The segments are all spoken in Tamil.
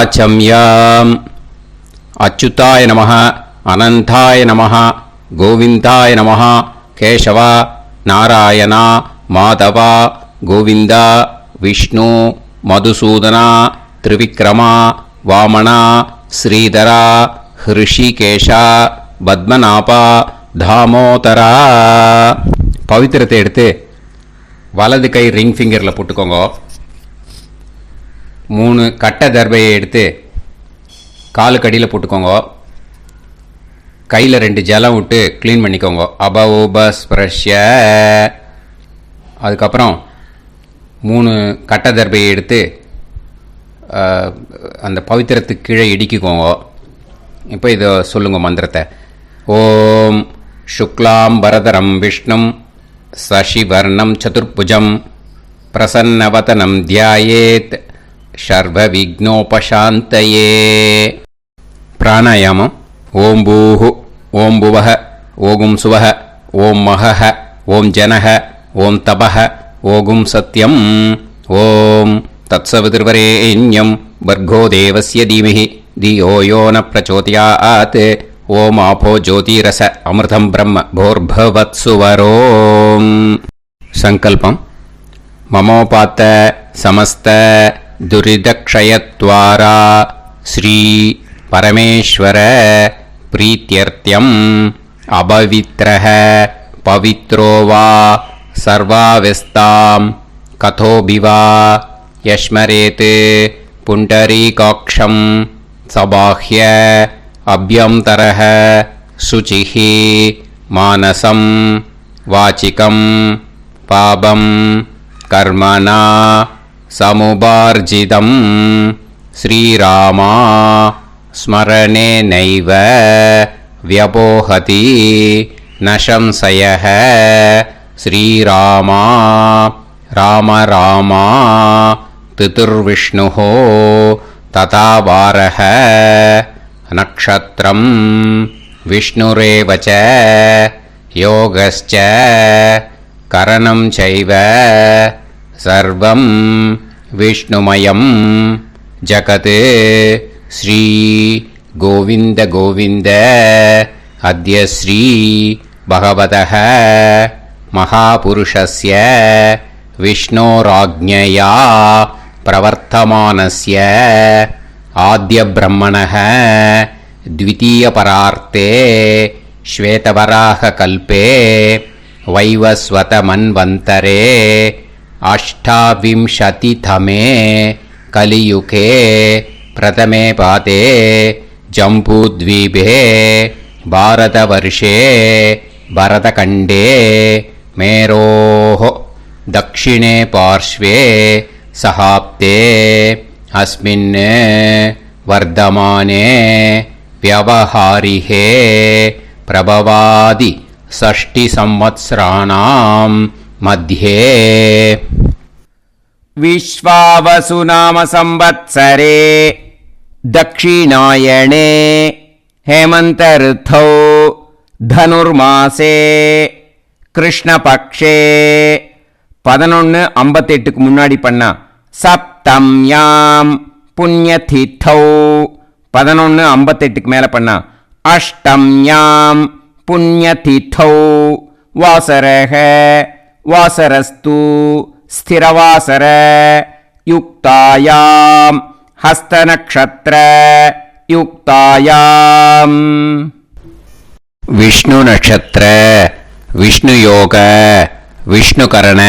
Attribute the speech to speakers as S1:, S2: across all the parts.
S1: वाचम्याम् अच्युताय नमः अनंताय नमः गोविंदाय नमः केशव नारायण माधव गोविंद विष्णु मधुसूदन त्रिविक्रम वामन श्रीधर ऋषिकेश पद्मनाभ दामोदर पवित्रத்தை எடுத்து வலது கை ரிங் ஃபிங்கரில் போட்டுக்கோங்க. 3 கட்டை தர்பையை எடுத்து காலுக்கடியில் போட்டுக்கோங்க. கையில் 2 ஜலம் விட்டு க்ளீன் பண்ணிக்கோங்க. அபஓபஸ்பிரஷ்ய. அதுக்கப்புறம் 3 கட்டை தர்பையை எடுத்து அந்த பவித்திரத்துக்கு கீழே இடிக்கிக்கோங்க. இப்போ இதை சொல்லுங்க மந்திரத்தை. ஓம் சுக்லாம் வரதரம் விஷ்ணும் சசிவர்ணம் சதுர்புஜம் பிரசன்னவதனம் தியாயேத் சர்வ விக்னோபசாந்தயே. பிராணாயாமம். ஓம் பூஹு ஓம் புவஹ ஓகும் சுவஹ ஓம் மஹஹ ஓம் ஜனஹ ஓம் தபஹ ஓகும் சத்யம் ஓம் தத்சவிதுர்வரேண்யம் வர்கோ தேவஸ்ய தீமஹி தியோ யோ ந பிரச்சோதயாத் ஓம் ஆபோ ஜோதிரச அமிர்தம் பிரம்ம போர்பவத்சுவரோம். சங்கல்பம். மமோபாத்த சமஸ்த துரிதக்ஷயத்வாரா ஸ்ரீ பரமேஸ்வர பிரீத்யர்த்தியம் அபவித்ரஹ பவித்ரோ வா சர்வாவஸ்தாம் கதோபிவா யஸ்மரேத் புண்டரீகாக்ஷம் சபாஹ்ய அப்யந்தரஹ சுசிஹ மானசம் வாசிகம் பாபம் கர்மணா சமுபார்ஜிதம் ஸ்ரீராமா ஸ்மரணேனைவ வ்யபோஹதி நசம்சயஹ ஸ்ரீராமா ராம ராமா திதுர்விஷ்ணுஹ ததா வாரஹ நக்ஷத்ரம் விஷ்ணுரேவ ச யோகஸ்ச கரணம் சைவ சர்வம் விஷ்ணுமயம் ஜகத் ஸ்ரீ கோவிந்த கோவிந்த அத்ய ஸ்ரீ பகவதः மகாபுருஷஸ்ய விஷ்ணோராஜ்ஞயா பிரவர்த்தமானஸ்ய ஆத்ய பிரம்மணः द्वितीयपरार्ते श्वेतवराहकल्पे वैवस्वतमन्वन्तरे अष्टाविंशतितमे कलियुगे प्रथमे पादे जम्बूद्वीपे भारतवर्षे भरतखण्डे मेरोः दक्षिणे पार्श्वे सहाब्दे अस्मिन् वर्धमाने व्यवहारिहे प्रभवादि 60 संवत्सराणां मध्ये विश्वावसु नाम संवत्सरे दक्षिणायणे हेमंत ऋतौ धनुर्मासे कृष्णपक्षे 11:58 முன்னாடி பண்ணா சப்தம்யாம் புண்ணியதிதௌ 11:58 மேல பண்ணா அஷ்டம்யாம் புண்ணியதிதௌ வாசரஹ வாசரஸ்து ஸ்திரவாசர யுக்தாயாம் ஹஸ்தநக்ஷத்ர யுக்தாயாம் விஷ்ணு நக்ஷத்ர விஷ்ணு யோக விஷ்ணுகரண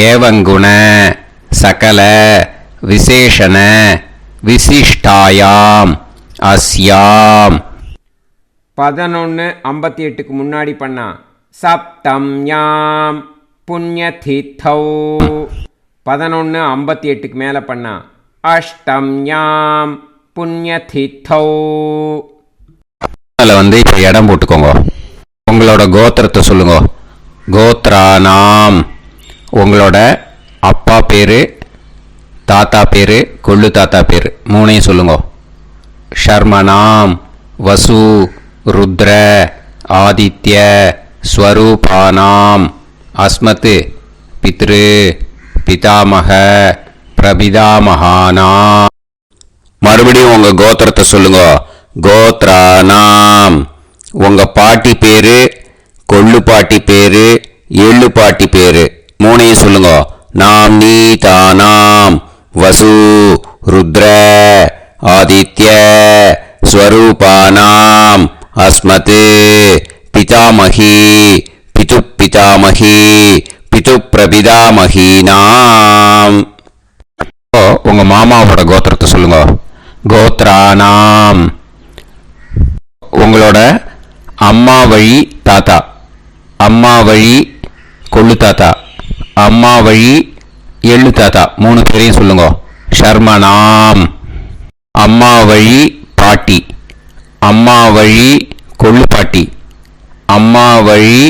S1: ஏவங்குண சகல விசேஷண விசிஷ்டாயாம் அஸ்யாம் 11:58 முன்னாடி பண்ணா சப்தம்யாம் புண்ணியதிதௌ 11:58 மேல பண்ணா அஷ்டம்யாம் புண்ணியதிதௌ. அதில் வந்து இப்போ இடம் போட்டுக்கோங்க. உங்களோட கோத்திரத்தை சொல்லுங்க. கோத்ரானாம் உங்களோட அப்பா பேர், தாத்தா பேர், கொள்ளு தாத்தா பேர் மூணையும் சொல்லுங்க. ஷர்மனாம் வசு ருத்ர ஆதித்ய ஸ்வரூபானாம் அஸ்மத் பித்ரு பிதாமக பிரபிதாமகானாம் மறுபடியும் உங்க கோத்திரத்தை சொல்லுங்க. கோத்ரானாம். உங்க பாட்டி பேரு, கொள்ளு பாட்டி பேரு, எள்ளு பாட்டி பேரு மூணையும் சொல்லுங்க. நாம் நீ தானாம் வசு ருத்ர ஆதித்ய ஸ்வரூபானாம் அஸ்மத் பிதாமகி பிது பிதாமகி பிது பிரபிதாமகீனாம். உங்க மாமாவோட கோத்திரத்தை சொல்லுங்க. கோத்ரானாம். உங்களோட அம்மா வழி தாத்தா, அம்மா வழி கொள்ளு தாத்தா, அம்மா வழி எள்ளு தாத்தா மூணு பேரையும் சொல்லுங்க. ஷர்மனாம். அம்மா வழி பாட்டி, அம்மா வழி கொள்ளு பாட்டி, அம்மா வழி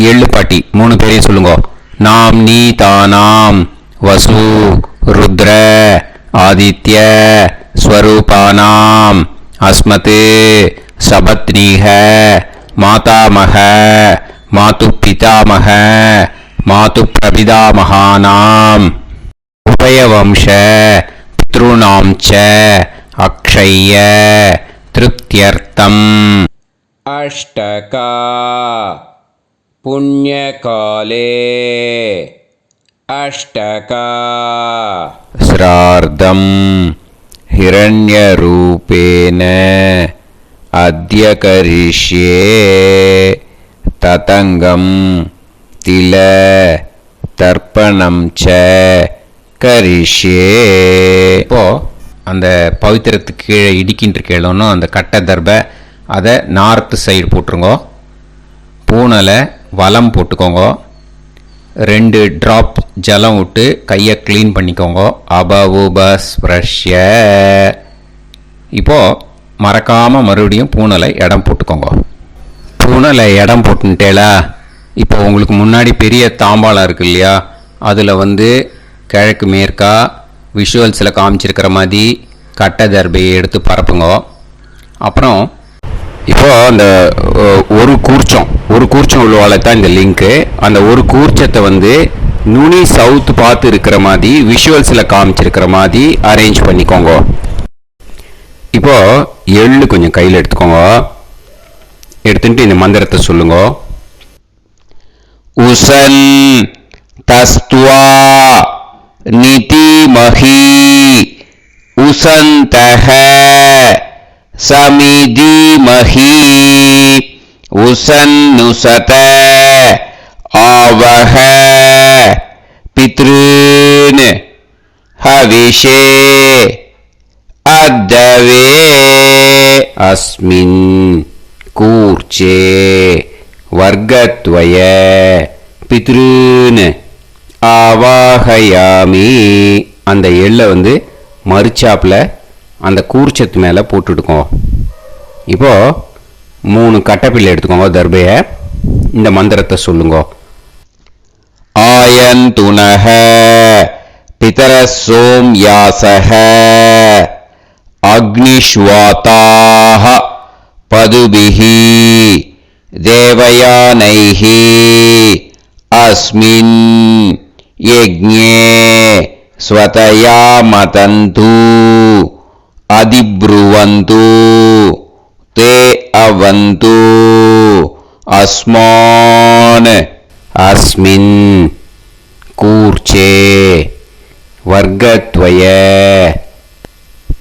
S1: எள்ளு பாட்டி மூணு பேரையும் சொல்லுங்க. நாம் நீ தானாம் வசு ருத்ர ஆதித்ய ஸ்வரூபானாம் அஸ்மத் சபத்னீஹ மாதாமக மாது பிதாமக மாது பிரபிதாமகானாம் உபயவம்ச பித்ருணாம் ச அக்ஷய்ய திருப்தியர்த்தம். அஷ்டகா புண்ணியகாலே அஷ்டகா ஸ்ரார்த்தம் ஹிரண்யரூபேன அத்ய கரிஷ்யே ததங்கம் தில தர்ப்பணம் ச கரிஷ்யே. இப்போ அந்த பவித்திரத்துக்கு கீழே இடிக்கின்ற கேளோன்னு அந்த கட்டை தர்பை அதை நார்த்து சைடு போட்டுருங்கோ. பூனலை வலம் போட்டுக்கோங்க. 2 ட்ராப் ஜலம் விட்டு கையை க்ளீன் பண்ணிக்கோங்க. அபவுபஸ்ப்ரஷ்ய. இப்போது மறக்காமல் மறுபடியும் பூனலை இடம் போட்டுக்கோங்க. பூனலை இடம் போட்டுட்டேலா. இப்போ உங்களுக்கு முன்னாடி பெரிய தாம்பாளம் இருக்கு இல்லையா, அதில் கிழக்கு மேற்கா விஷுவல்ஸில் காமிச்சிருக்கிற மாதிரி கட்டை தர்பையை எடுத்து பரப்புங்க. அப்புறம் இப்போ அந்த ஒரு கூர்ச்சம் உள்ளவால தான் இந்த லிங்க்கு. அந்த ஒரு கூர்ச்சத்தை நுனி சவுத்து பார்த்து இருக்கிற மாதிரி விஷுவல்ஸில் காமிச்சிருக்கிற மாதிரி அரேஞ்ச் பண்ணிக்கோங்க. இப்போ எள்ளு கொஞ்சம் கையில் எடுத்துக்கோங்க. எடுத்துட்டு இந்த மந்திரத்தை சொல்லுங்க. உசன் தஸ்துவா நிதிமஹி உசந்தஹ சமிதிமஹி உசன்னுசத ஆவஹ பித்ருன் ஹவிஷே அத்தவே அஸ்மின் கூர்ச்சே வர்க்கத்வய பித்ருன் ஆவாஹயாமி. அந்த எள்ளை மறுச்சாப்பில் அந்த கூர்ச்சத்து மேலே போட்டுடுக்கோங்க. இப்போது 3 கட்டைப்பிள்ளை எடுத்துக்கோங்க. தர்பையை இந்த மந்திரத்தை சொல்லுங்க. ஆயந்துனஹ பிதர சோம்யாசஹ அக்னிஷ்வாதாஹ பதுபிஹி தேவயானைஹி அஸ்மின் யஜ்ஞே ஸ்வதயா மதந்து அதிப்ருவந்து தே அவது அஸ்மான் அஸ்மின் கூர்ச்சே வர்க்கத்வய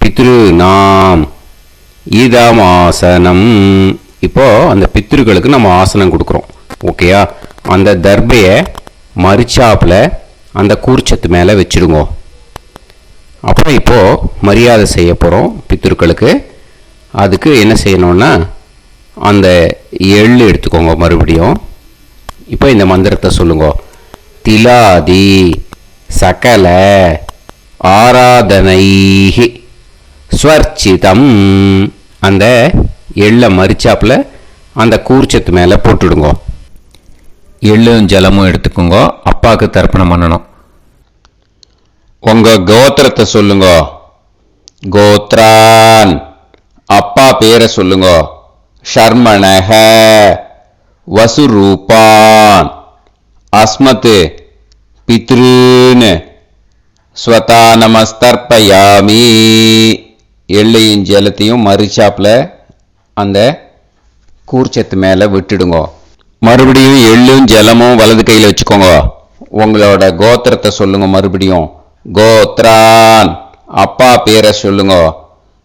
S1: பித்ருநாம் இதமாசனம். இப்போ அந்த பித்ருக்களுக்கு நம்ம ஆசனம் கொடுக்குறோம். ஓகேயா? அந்த தர்பையை மறுச்சாப்பில் அந்த கூர்ச்சத்து மேலே வச்சுடுங்க. அப்புறம் இப்போது மரியாதை செய்ய போகிறோம் பித்ருக்களுக்கு. அதுக்கு என்ன செய்யணும்னா அந்த எள்ளு எடுத்துக்கோங்க. மறுபடியும் இப்போ இந்த மந்திரத்தை சொல்லுங்க. திலாதி சகல ஆராதனைஹி ஸ்வர்ச்சிதம். அந்த எள்ளை மரிச்சாப்பில் அந்த கூர்ச்சத்து மேலே போட்டுடுங்க. எள்ளும் ஜலமும் எடுத்துக்கோங்க. அப்பாவுக்கு தர்ப்பணம் பண்ணணும். உங்க கோத்திரத்தை சொல்லுங்க. கோத்ரான். அப்பா பேரை சொல்லுங்க. ஷர்மணஹ வசுரூபான் அஸ்மத் பித்ருன் ஸ்வதா நமஸ்தர்ப்பயாமி. எள்ளையும் ஜலத்தையும் மறிச்சாப்பில் அந்த கூர்ச்சத்து மேலே விட்டுடுங்க. மறுபடியும் எள்ளும் ஜலமும் வலது கையில் வச்சுக்கோங்க. உங்களோட கோத்திரத்தை சொல்லுங்க. மறுபடியும் கோத்ரான், அப்பா பேரை சொல்லுங்க.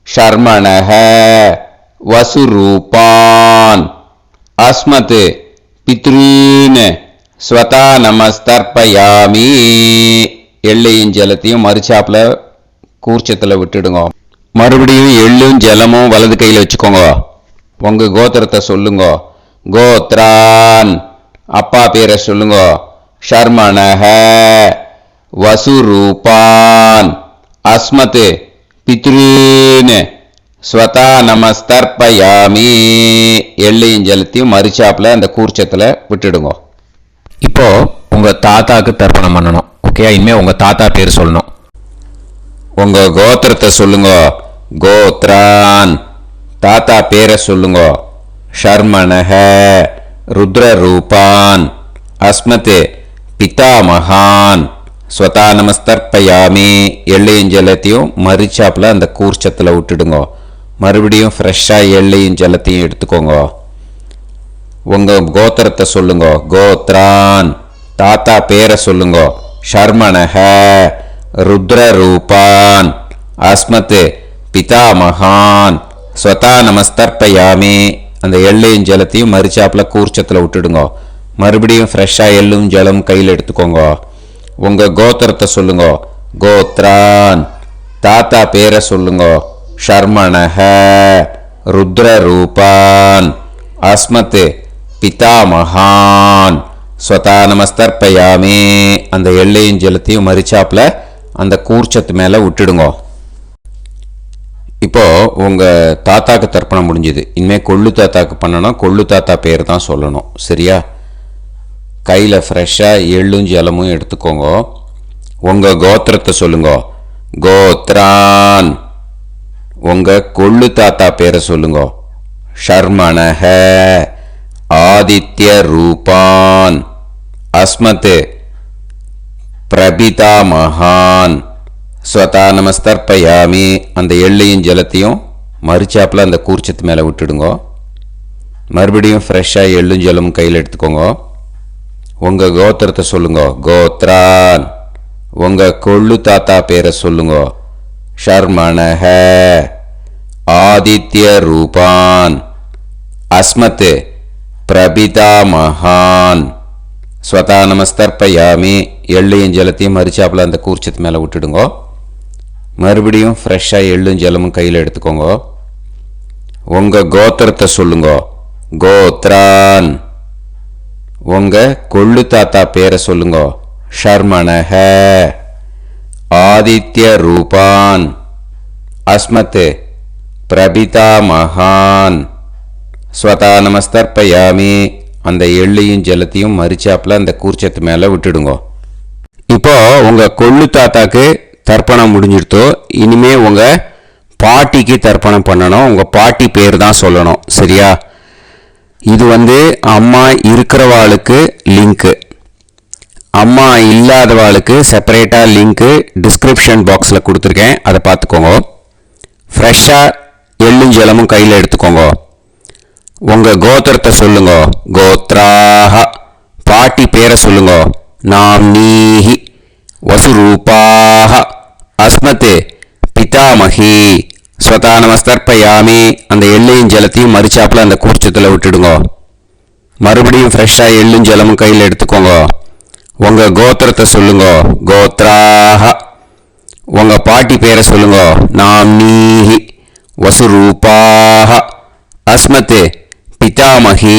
S1: ஷர்மணஹ, வசுரூபான், அஸ்மத் பித்ருன், ஸ்வதா நமஸ்தர்ப்பயாமி. எள்ளையும் ஜலத்தையும் மறுச்சாப்பில் கூர்ச்சத்தில் விட்டுடுங்க. மறுபடியும் எள்ளும் ஜலமும் வலது கையில் வச்சுக்கோங்க. உங்கள் கோத்திரத்தை சொல்லுங்க. கோத்ரான், அப்பா பேரை சொல்லுங்க. ஷர்மணஹ, வசுரூபான், அஸ்மத் பித்ருன், ஸ்வதா நமஸ்தர்ப்பயாமி. எள்ளையும் ஜலத்தையும் மறிச்சாப்பில் அந்த கூர்ச்சத்தில் விட்டுடுங்க.
S2: இப்போ உங்கள் தாத்தாக்கு தர்ப்பணம் பண்ணணும். ஓகே, இனிமேல் உங்கள் தாத்தா பேர் சொல்லணும்.
S1: உங்கள் கோத்திரத்தை சொல்லுங்க. கோத்ரான், தாத்தா பேரை சொல்லுங்க. ஷர்மணஹ, ருத்ரரூபான், அஸ்மத் பிதாமகான், ஸ்வதா நமஸ்தர்ப்பயாமி. எள்ளையும் ஜலத்தையும் மறிச்சாப்பில் அந்த கூர்ச்சத்தில் விட்டுடுங்க. மறுபடியும் ஃப்ரெஷ்ஷாக எள்ளையும் ஜலத்தையும் எடுத்துக்கோங்க. உங்கள் கோத்திரத்தை சொல்லுங்க. கோத்ரான், தாத்தா பேரை சொல்லுங்க. ஷர்மணஹ, ருத்ரரூபான், அஸ்மத் பிதாமகான், ஸ்வதா நமஸ்தர்ப்பயாமி. அந்த எள்ளையும் ஜலத்தையும் மறிச்சாப்பில் கூர்ச்சத்தில் விட்டுடுங்க. மறுபடியும் ஃப்ரெஷ்ஷாக எள்ளும் ஜலம் கையில் எடுத்துக்கோங்க. உங்கள் கோத்திரத்தை சொல்லுங்க. கோத்ரான், தாத்தா பேரை சொல்லுங்க. ஷர்மணஹ, ருத்ரரூபான், அஸ்மத் பிதாமகான், ஸ்வதா நமஸ்தர்ப்பயாமி. அந்த எள்ளையும் ஜலத்தையும் மறிச்சாப்பில் அந்த கூர்ச்சத்து மேலே விட்டுடுங்க. இப்போது உங்கள் தாத்தாக்கு தர்ப்பணம் முடிஞ்சுது. இனிமேல் கொள்ளு தாத்தாக்கு பண்ணணும். கொள்ளு தாத்தா பேர் தான் சொல்லணும். சரியா? கையில் ஃப்ரெஷ்ஷாக எள்ளும் ஜலமும் எடுத்துக்கோங்க. உங்கள் கோத்திரத்தை சொல்லுங்க. கோத்ரான், உங்கள் கொள்ளு தாத்தா பேரை சொல்லுங்க. ஷர்மணஹ, ஆதித்ய ரூபான், அஸ்மத் பிரபிதாமகான், ஸ்வதா நமஸ்தர்ப்பயாமி. அந்த எள்ளையும் ஜலத்தையும் மறிச்சாப்பில் அந்த கூர்ச்சத்து மேலே விட்டுடுங்க. மறுபடியும் ஃப்ரெஷ்ஷாக எள்ளும் ஜலமும் கையில் எடுத்துக்கோங்க. உங்கள் கோத்திரத்தை சொல்லுங்க. கோத்ரான், உங்கள் கொள்ளு தாத்தா பேரை சொல்லுங்க. ஷர்மணஹ, ஆதித்ய ரூபான், அஸ்மத் பிரபிதாமகான், ஸ்வதா நமஸ்தர்ப்பயாமி. எள்ளையும் ஜலத்தையும் மறிச்சாப்பில் அந்த கூர்ச்சத்து மேலே விட்டுடுங்க. மறுபடியும் ஃப்ரெஷ்ஷாக எள்ளும் ஜலமும் கையில் எடுத்துக்கோங்க. உங்கள் கோத்திரத்தை சொல்லுங்க. கோத்ரான், உங்கள் கொள்ளு தாத்தா பேரை சொல்லுங்க. ஷர்மணஹ, ஆதித்ய ரூபான், அஸ்மத் பிரபிதாமகான், ஸ்வதா நமஸ்தர்ப்பயாமி. அந்த எள்ளையும் ஜலத்தையும் மறிச்சாப்பில் அந்த கூர்ச்சத்து மேலே விட்டுடுங்க. இப்போ உங்கள் கொள்ளு தாத்தாக்கு தர்ப்பணம் முடிஞ்சிடுத்தோ. இனிமே உங்கள் பாட்டிக்கு தர்ப்பணம் பண்ணணும். உங்கள் பாட்டி பேர் தான் சொல்லணும். சரியா? இது அம்மா இருக்கிறவாளுக்கு லிங்க்கு, அம்மா இல்லாதவாளுக்கு செப்பரேட்டாக லிங்க்கு டிஸ்கிரிப்ஷன் பாக்ஸில் கொடுத்துருக்கேன். அதை பார்த்துக்கோங்க. ஃப்ரெஷ்ஷாக எள்ளும் ஜலமும் கையில் எடுத்துக்கோங்க. உங்கள் கோத்திரத்தை சொல்லுங்க. கோத்ராஹ, பாட்டி பேரை சொல்லுங்க. நாம்னீஹி, வசுரூபாஹ, அஸ்மத் பிதாமகி, ஸ்வதா நமஸ்தர்ப்பயாமி. அந்த எள்ளையும் ஜலத்தையும் மறிச்சாப்பில் அந்த கூர்ச்சத்தில் விட்டுடுங்க. மறுபடியும் ஃப்ரெஷ்ஷாக எள்ளும் ஜலமும் கையில் எடுத்துக்கோங்க. உங்கள் கோத்திரத்தை சொல்லுங்க. கோத்ராஹ, உங்கள் பாட்டி பேரை சொல்லுங்க. நாம்னீஹி, வசுரூபாஹ, அஸ்மத் பிதாமகி,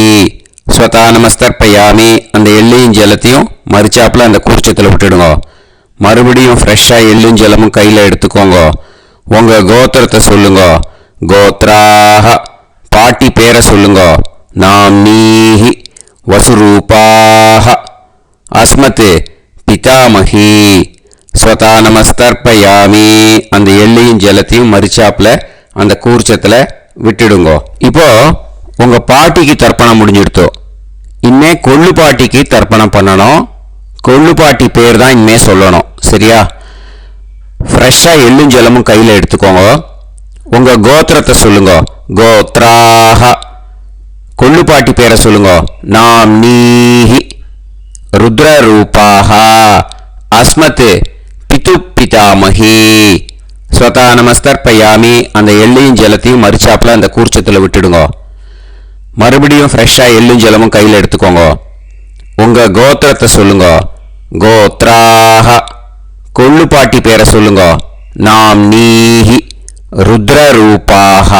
S1: ஸ்வதா நமஸ்தர்ப்பயாமி. அந்த எள்ளையும் ஜலத்தையும் மறிச்சாப்பில் அந்த கூர்ச்சத்தில் விட்டுடுங்க. மறுபடியும் ஃப்ரெஷ்ஷாக எள்ளும் ஜலமும் கையில் எடுத்துக்கோங்க. உங்கள் கோத்திரத்தை சொல்லுங்க. கோத்ராஹ, பாட்டி பேரை சொல்லுங்க. நாம்னீஹி, வசுரூபாஹ, அஸ்மத் பிதாமகி, ஸ்வதா நமஸ்தர்ப்பயாமி. அந்த எள்ளையும் ஜலத்தையும் மறிச்சாப்பில் அந்த கூர்ச்சத்தில் விட்டுடுங்க. இப்போ உங்கள் பாட்டிக்கு தர்ப்பணம் முடிஞ்சிடுத்தோ. இனிமே கொள்ளு பாட்டிக்கு தர்ப்பணம் பண்ணணும். கொள்ளு பாட்டி பேர் தான் இனிமே சொல்லணும். சரியா? ஃப்ரெஷ்ஷாக எள்ளும் ஜலமும் கையில் எடுத்துக்கோங்க. உங்க கோத்திரத்தை சொல்லுங்க. கோத்ராஹ. கொள்ளுப்பாட்டி பேரை சொல்லுங்க. நாம் நீஹி. ருத்ரரூபாஹ. அஸ்மத் பிது பிதாமகி. ஸ்வதா நமஸ்தர்ப்பயாமி. அந்த எள்ளையும் ஜலத்தையும் மறிச்சாப்புல அந்த கூர்ச்சத்தில் விட்டுடுங்க. மறுபடியும் ஃப்ரெஷ்ஷாக எள்ளும் ஜலமும் கையில் எடுத்துக்கோங்க. உங்க கோத்திரத்தை சொல்லுங்க. கோத்ராஹ. கொள்ளுப்பாட்டி பேரை சொல்லுங்க. நாம் நீஹி. ருத்ரரூபாஹ.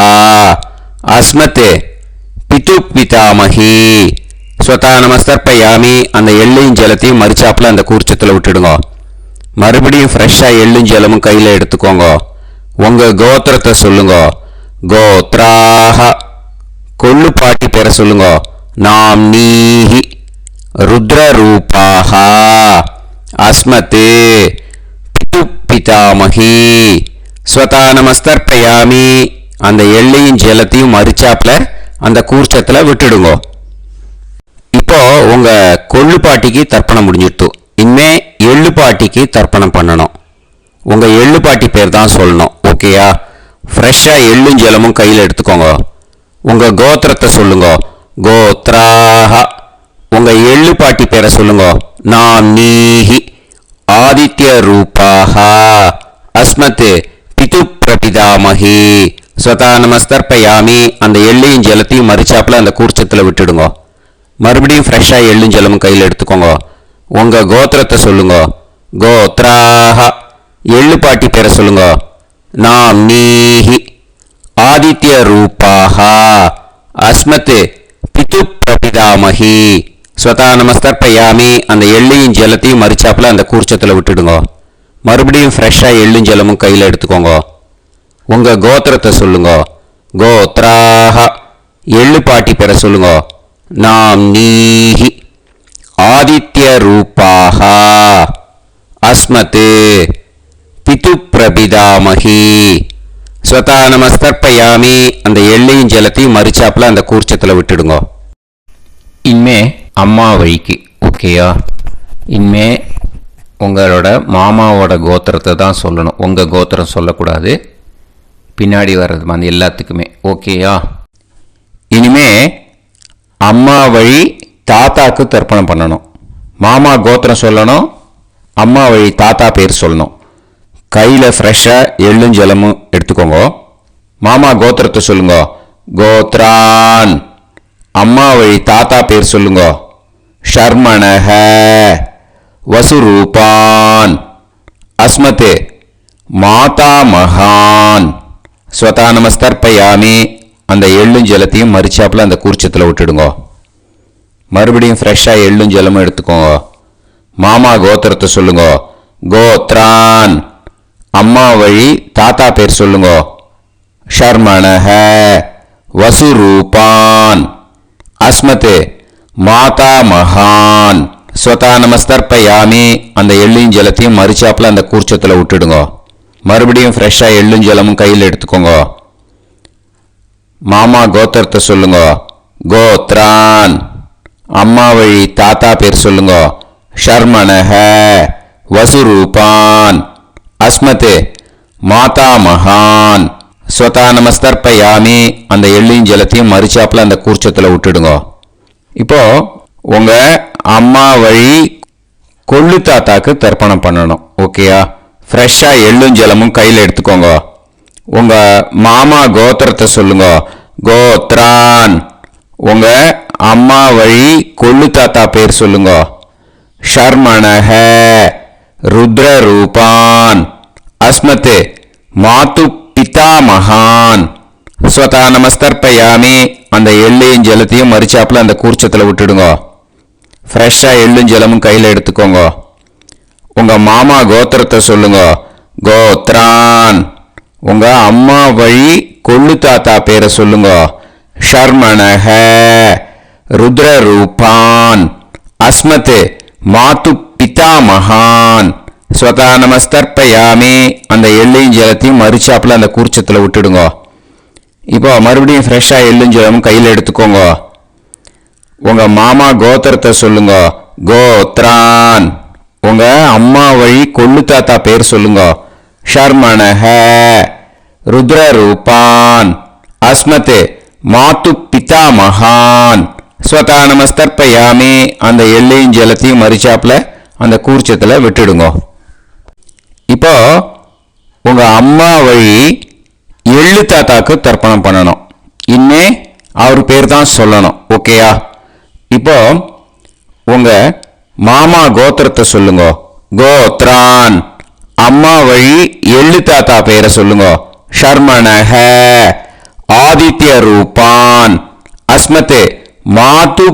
S1: அஸ்மத் பிது பிதாமகி. ஸ்வதா நமஸ்தர்ப்பயாமி. அந்த எள்ளையும் ஜலத்தையும் மறிச்சாப்புல அந்த கூர்ச்சத்தில் விட்டுடுங்க. மறுபடியும் ஃப்ரெஷ்ஷாக எள்ளும் ஜலமும் கையில் எடுத்துக்கோங்க. உங்க கோத்திரத்தை சொல்லுங்க. கோத்ராஹ. கொள்ளுப்பாட்டி பேரை சொல்லுங்க. நாம் நீஹி. ருத்ரரூபாஹ. அஸ்மத் பிது பிதாமகி. ஸ்வதா நமஸ்தர்ப்பயாமி. அந்த எள்ளையும் ஜலத்தையும் மறிச்சாப்புல அந்த கூர்ச்சத்தில் விட்டுடுங்க. இப்போ உங்க கொள்ளுப்பாட்டிக்கு தர்ப்பணம் முடிஞ்சிட்டு இனிமே எள்ளுப்பாட்டிக்கு தர்ப்பணம் பண்ணணும். உங்க எள்ளுப்பாட்டி பேர் தான் சொல்லணும். ஓகேயா? ஃப்ரெஷ்ஷாக எள்ளும் ஜலமும் கையில் எடுத்துக்கோங்க. உங்க கோத்திரத்தை சொல்லுங்க. கோத்ராஹ. உங்க எள்ளுப்பாட்டி பேரை சொல்லுங்க. நாம் நீஹி. ஆதித்ய ரூபாஹ. அஸ்மத் பிது பிரபிதாமகி. ஸ்வதா நமஸ்தர்ப்பயாமி. அந்த எள்ளையும் ஜலத்தையும் மறிச்சாப்புல அந்த கூர்ச்சத்தில் விட்டுடுங்க. மறுபடியும் ஃப்ரெஷ்ஷாக எள்ளும் ஜலமும் கையில் எடுத்துக்கோங்க. உங்க கோத்திரத்தை சொல்லுங்க. கோத்ராஹ. எள்ளுப்பாட்டி பேரை சொல்லுங்க. நாம் நீஹி. ஆதித்ய ரூபாஹ. அஸ்மத் பிது பிரபிதாமகி. ஸ்வதா நமஸ்தர்ப்பயாமி. அந்த எள்ளையும் ஜலத்தையும் மறிச்சாப்புல அந்த கூர்ச்சத்தில் விட்டுடுங்க. மறுபடியும் ஃப்ரெஷ்ஷாக எள்ளும் ஜலமும் கையில் எடுத்துக்கோங்க. உங்க கோத்திரத்தை சொல்லுங்க. கோத்ராஹ. எள்ளுப்பாட்டி பேரை சொல்லுங்க. நாம் நீஹி. ஆதித்ய ரூபாஹ. அஸ்மத் பிது பிரபிதாமகி. ஸ்வதா நமஸ்தர்ப்பயாமி. அந்த எள்ளையும் ஜலத்தையும் மறிச்சாப்புல அந்த கூர்ச்சத்தில் விட்டுடுங்க.
S2: இனிமே அம்மா வழிக்கு. ஓகேயா? இனிமே உங்களோட மாமாவோட கோத்திரத்தை தான் சொல்லணும். உங்கள் கோத்திரம் சொல்லக்கூடாது. பின்னாடி வர்றது மாதிரி எல்லாத்துக்குமே. ஓகேயா? இனிமே அம்மா வழி தாத்தாக்கு தர்ப்பணம் பண்ணணும். மாமா கோத்திரம் சொல்லணும். அம்மா வழி தாத்தா பேர் சொல்லணும். கையில் ஃப்ரெஷ்ஷாக எள்ளும் ஜலமும் எடுத்துக்கோங்க. மாமா கோத்திரத்தை சொல்லுங்க. கோத்ரான். அம்மா வழி தாத்தா பேர் சொல்லுங்க. ஷர்மணஹ. வசுரூபான். அஸ்மத் மாதா மகான். ஸ்வதா நமஸ்தர்ப்பயாமி. அந்த எள்ளும் ஜலத்தையும் மறிச்சாப்புல அந்த கூர்ச்சத்தில் விட்டுடுங்க. மறுபடியும் ஃப்ரெஷ்ஷாக எள்ளும் ஜலமும் எடுத்துக்கோங்க. மாமா கோத்திரத்தை சொல்லுங்க. கோத்ரான். அம்மா வழி தாத்தா பேர் சொல்லுங்க. ஷர்மணஹ. வசுரூபான். அஸ்மத் மாதா மகான். ஸ்வதா நமஸ்தர்ப்பயாமி. அந்த எள்ளும் ஜலத்தையும் மறிச்சாப்புல அந்த கூர்ச்சத்தில் விட்டுடுங்க. மறுபடியும் ஃப்ரெஷ்ஷாக எள்ளும் ஜலமும் கையில் எடுத்துக்கோங்க. மாமா கோத்திரத்தை சொல்லுங்க. கோத்ரான். அம்மா வழி தாத்தா பேர் சொல்லுங்க. ஷர்மணஹ. வசுரூபான். அஸ்மத் மாதா மகான். ஸ்வதா நமஸ்தர்ப்பயாமி. அந்த எள்ளையும் ஜலத்தையும் மறிச்சாப்புல அந்த கூர்ச்சத்தில் விட்டுடுங்க. இப்போ உங்க அம்மா வழி கொள்ளு தாத்தாக்கு தர்ப்பணம் பண்ணணும். ஓகேயா? ஃப்ரெஷ்ஷாக எள்ளும் ஜலமும் கையில் எடுத்துக்கோங்க. உங்க மாமா கோத்திரத்தை சொல்லுங்க. கோத்ரான். உங்க அம்மா வழி கொள்ளு தாத்தா பேர் சொல்லுங்க. ஷர்மணஹ. ருத்ரரூபான். அஸ்மத் மாது பிதாமகான். ஸ்வதா நமஸ்தர்ப்பயாமி. அந்த எள்ளையும் ஜலத்தையும் மறிச்சாப்புல அந்த கூர்ச்சத்தில் விட்டுடுங்க. ஃப்ரெஷ்ஷாக எள்ளும் ஜலமும் கையில் எடுத்துக்கோங்க. உங்க மாமா கோத்திரத்தை சொல்லுங்க. கோத்ரான். உங்க அம்மா வழி கொள்ளு தாத்தா பேரை சொல்லுங்க. ஷர்மணஹ. ருத்ரரூபான். அஸ்மத் மாது பிதாமகான். ஸ்வதா நமஸ்தர்ப்பயாமி. அந்த எள்ளையும் ஜலத்தையும் மறிச்சாப்புல அந்த கூர்ச்சத்தில் விட்டுடுங்க. இப்போ மறுபடியும் ஃப்ரெஷ்ஷாக எள்ளும் ஜலமும் கையில் எடுத்துக்கோங்க. உங்க மாமா கோத்திரத்தை சொல்லுங்க. கோத்ரான். உங்க அம்மா வழி கொள்ளு தாத்தா பேர் சொல்லுங்க. ஷர்மணஹ. ருத்ர ரூபான் அஸ்மத் மாது பிதா மகான் ஸ்வதா நமஸ்தர்ப்பயாமி அந்த எள்ளையும் ஜலத்தையும் மறிச்சாப்புல அந்த கூர்ச்சத்தில் விட்டுடுங்க. இப்போ உங்க அம்மா வழி எள்ளு தாத்தாக்கு தர்ப்பணம் பண்ணணும். இன்னே அவர் பேர் தான் சொல்லணும். ஓகேயா? இப்போ உங்க மாமா கோத்திரத்தை சொல்லுங்க. கோத்ரான். அம்மா வழி எள்ளு தாத்தா பேரை சொல்லுங்க. ஷர்மணஹ ஆதித்ய ரூபான் அஸ்மத் மாது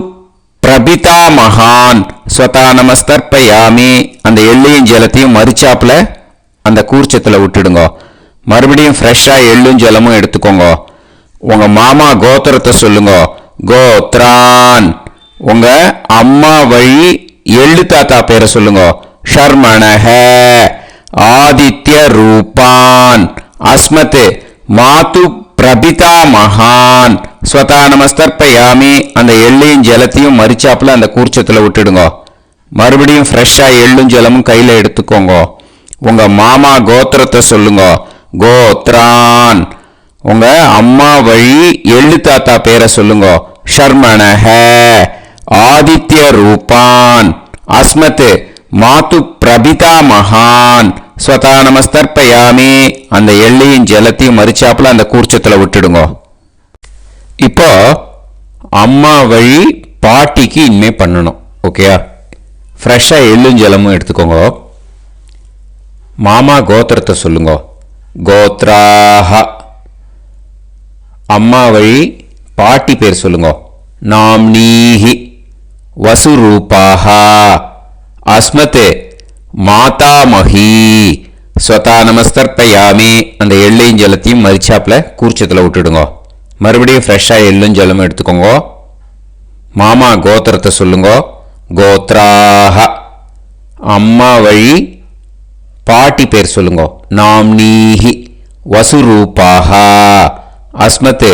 S2: பிரபிதா மகான் ஸ்வதா நமஸ்தர்ப்பயாமி அந்த எள்ளையும் ஜலத்தையும் மறிச்சாப்புல அந்த கூர்ச்சத்தில் விட்டுடுங்க. மறுபடியும் ஃப்ரெஷ்ஷாக எள்ளும் ஜலமும் எடுத்துக்கோங்க. உங்க மாமா கோத்திரத்தை சொல்லுங்க. கோத்ரான். உங்க அம்மா வழி எள்ளு தாத்தா பேரை சொல்லுங்க. ஷர்மணஹ ஆதித்ய ரூபான் அஸ்மத் மாது பிரபிதா மகான் ஸ்வதா நமஸ்தர்ப்பயாமி அந்த எள்ளையும் ஜலத்தையும் மறிச்சாப்புல அந்த கூர்ச்சத்தில் விட்டுடுங்க. மறுபடியும் ஃப்ரெஷ்ஷாக எள்ளும் ஜலமும் கையில் எடுத்துக்கோங்க. உங்க மாமா கோத்திரத்தை சொல்லுங்க. கோத்ரான். உங்க அம்மா வழி எள்ளு தாத்தா பேரை சொல்லுங்க. ஷர்மணஹ ஆதித்ய ரூபான் அஸ்மத் மாது பிரபிதா மகான் ஸ்வதா நமஸ்தர்ப்பயாமி அந்த எள்ளையும் ஜலத்தையும் மறிச்சாப்புல அந்த கூர்ச்சத்தில் விட்டுடுங்க. இப்போ அம்மா வழி பாட்டிக்கு இனிமே பண்ணணும். ஓகேயா? ஃப்ரெஷ்ஷாக எள்ளும் ஜலமும் எடுத்துக்கோங்க. மாமா கோத்திரத்தை சொல்லுங்க. கோத்ராஹ. அம்மா வழி பாட்டி பேர் சொல்லுங்க. நாம்னீஹி வசுரூபாஹ அஸ்மத் மாதாமஹி ஸ்வதா நமஸ்தர்ப்பயாமி அந்த எள்ளையும் ஜலத்தையும் மறிச்சாப்புல கூர்ச்சத்தில் விட்டுடுங்க. மறுபடியும் ஃப்ரெஷ்ஷாக எள்ளும் ஜலமும் எடுத்துக்கோங்க. மாமா கோத்திரத்தை சொல்லுங்க. கோத்ராஹ. அம்மா வழி பாட்டி பேர் சொல்லுங்க. நாம்னீஹி வசுரூபாஹ அஸ்மத்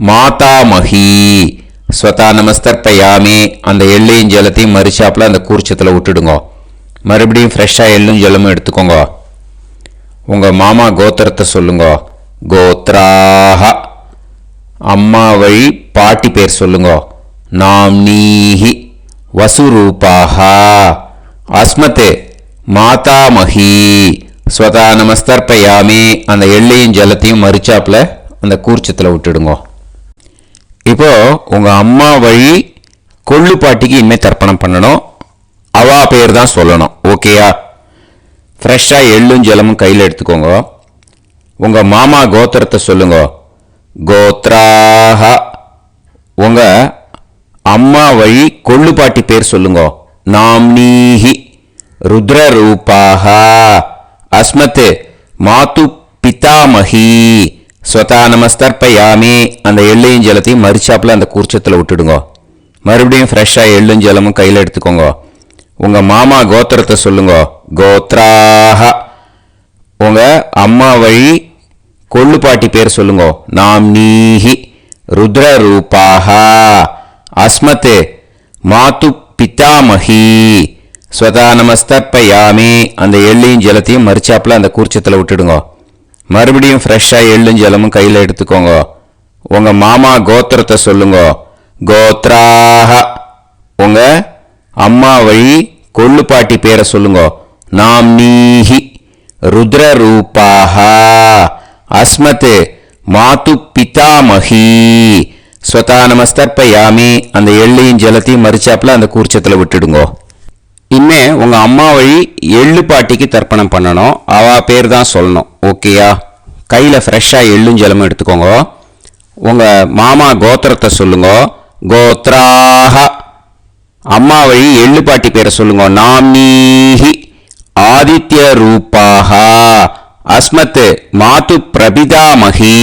S2: மாதாமஹி ஸ்வதா நமஸ்தர்ப்பயாமி அந்த எள்ளையும் ஜலத்தையும் மறிச்சாப்புல அந்த கூர்ச்சத்தில் விட்டுடுங்க. மறுபடியும் ஃப்ரெஷ்ஷாக எள்ளும் ஜலமும் எடுத்துக்கோங்க. உங்க மாமா கோத்திரத்தை சொல்லுங்க. கோத்ராஹ. அம்மா வழி பாட்டி பேர் சொல்லுங்க. நாம்னீஹி வசுரூபாஹ அஸ்மத் மாதாமஹி ஸ்வதா நமஸ்தர்ப்பயாமி அந்த எள்ளையும் ஜலத்தையும் மறிச்சாப்புல அந்த கூர்ச்சத்தில் விட்டுடுங்க. இப்போ உங்க அம்மா வழி கொள்ளு பாட்டிக்கு இனிமே தர்ப்பணம் பண்ணணும். அவா பேர் தான் சொல்லணும். ஓகேயா? ஃப்ரெஷ்ஷாக எள்ளும் ஜலமும் கையில் எடுத்துக்கோங்க. உங்க மாமா கோத்திரத்தை சொல்லுங்க. கோத்ராஹ. உங்க அம்மா வழி கொள்ளு பாட்டி பேர் சொல்லுங்க. நாம்னீஹி ருத்ர ரூபாஹ அஸ்மத் மாது பிதாமஹி ஸ்வதா நமஸ்தர்ப்பயாமி அந்த எள்ளையும் ஜலத்தையும் மறிச்சாப்புல அந்த கூர்ச்சத்தில் விட்டுடுங்க. மறுபடியும் ஃப்ரெஷ்ஷாக எள்ளும் ஜலமும் கையில் எடுத்துக்கோங்க. உங்க மாமா கோத்திரத்தை சொல்லுங்க. கோத்ராஹ. உங்க அம்மா வழி கொள்ளு பாட்டி பேர் சொல்லுங்க. நாம்னீஹி ருத்ர ரூபாஹ அஸ்மத் மாது பிதாமஹி ஸ்வதா நமஸ்தர்ப்பயாமி அந்த எள்ளையும் ஜலத்தையும் மறிச்சாப்புல அந்த கூர்ச்சத்தில் விட்டுடுங்க. மறுபடியும் ஃப்ரெஷ்ஷாக எள்ளும் ஜலமும் கையில் எடுத்துக்கோங்க. உங்க மாமா கோத்திரத்தை சொல்லுங்க. கோத்ராஹ. உங்க அம்மா வழி கொள்ளு பாட்டி பேரை சொல்லுங்க. நாம்னீஹி ருத்ர ரூபாஹ அஸ்மத் மாது பிதாமஹி ஸ்வதா நமஸ்தர்ப்பயாமி அந்த எள்ளையும் ஜலத்தையும் மறிச்சாப்புல அந்த கூர்ச்சத்தில் விட்டுடுங்க. இனிமே உங்க அம்மா வழி எள்ளு பாட்டிக்கு தர்ப்பணம் பண்ணணும். அவ பேர் தான் சொல்லணும். ஓகேயா? கையில் ஃப்ரெஷ்ஷாக எள்ளும் ஜலமும் எடுத்துக்கோங்க. உங்க மாமா கோத்திரத்தை சொல்லுங்க. கோத்ராஹ. அம்மா வழி எள்ளு பாட்டி பேரை சொல்லுங்க. நாம்னீஹி ஆதித்ய ரூபாஹ அஸ்மத் மாது பிரபிதாமஹி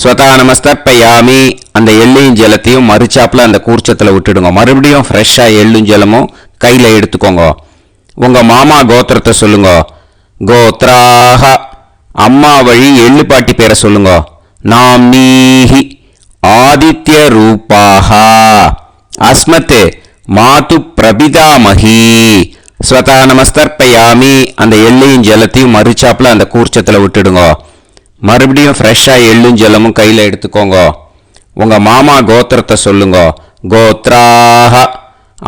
S2: ஸ்வதா நமஸ்தர்ப்பயாமி அந்த எள்ளையும் ஜலத்தையும் மறிச்சாப்புல அந்த கூர்ச்சத்தில் விட்டுடுங்க. மறுபடியும் ஃப்ரெஷ்ஷாக எள்ளும் ஜலமும் கையில் எடுத்துக்கோங்க. உங்க மாமா கோத்திரத்தை சொல்லுங்க. கோத்ராஹ. அம்மா வழி எள்ளு பாட்டி பேரை சொல்லுங்க. நாம்னீஹி ஆதித்ய ரூபாஹ அஸ்மத் மாது பிரபிதாமஹி ஸ்வதா நமஸ்தர்ப்பயாமி அந்த எள்ளையும் ஜலத்தையும் மறிச்சாப்புல அந்த கூர்ச்சத்தில் விட்டுடுங்க. மறுபடியும் ஃப்ரெஷ்ஷாக எள்ளும் ஜலமும் கையில் எடுத்துக்கோங்க. உங்கள் மாமா கோத்திரத்தை சொல்லுங்க. கோத்ராக.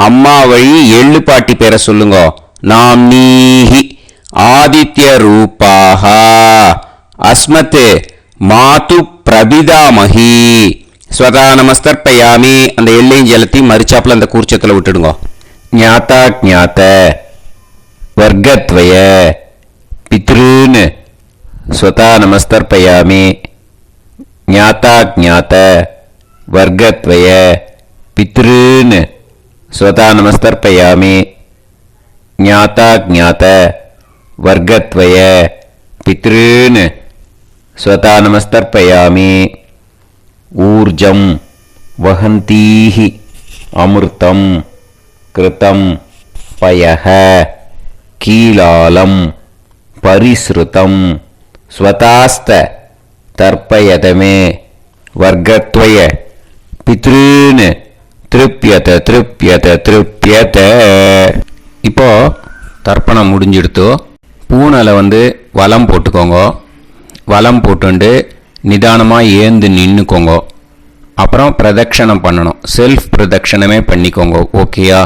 S2: அம்மா வழி எள்ளு பாட்டி பேரை சொல்லுங்க. நாம்னீஹி ஆதித்ய ரூபாக. அஸ்மத் மாது பிரபிதாமகி. ஸ்வதா நமஸ்தர்ப்பயாமி. அந்த எள்ளையும் ஜலத்தையும் மறிச்சாப்புல அந்த கூர்ச்சத்தில் விட்டுடுங்க. ஞாத்தா ஜாத்த வர்க்கத்வய பித்ருன்னு ஸ்வதா நமஸ்தர்ப்பயாமி. ஞாத்தா ஜாத்த வர்க்கத்வய பித்ருன்னு ஸ்வதா நமஸ்தர்ப்பயாமி. ஞாத்தா ஜாத்த வர்க்கத்வய பித்ருன்னு ஸ்வதா நமஸ்தர்ப்பயாமி. ஊர்ஜம் வஹந்தீஹி அமிர்தம் கிருதம் பயஹ கீலாலம் பரிஸ்ருதம் ஸ்வதாஸ்த தர்ப்பயதமே வர்க்கத்வய பித்ருன்னு திருப்யத திருப்யத திருப்யத. இப்போ தர்ப்பணம் முடிஞ்சிடுத்தோ. பூனலை வலம் போட்டுக்கோங்க. வலம் போட்டுண்டு நிதானமாக ஏந்து நின்றுக்கோங்க. அப்புறம் பிரதட்சணம் பண்ணணும். செல்ஃப் பிரதட்சணமே பண்ணிக்கோங்க. ஓகேயா?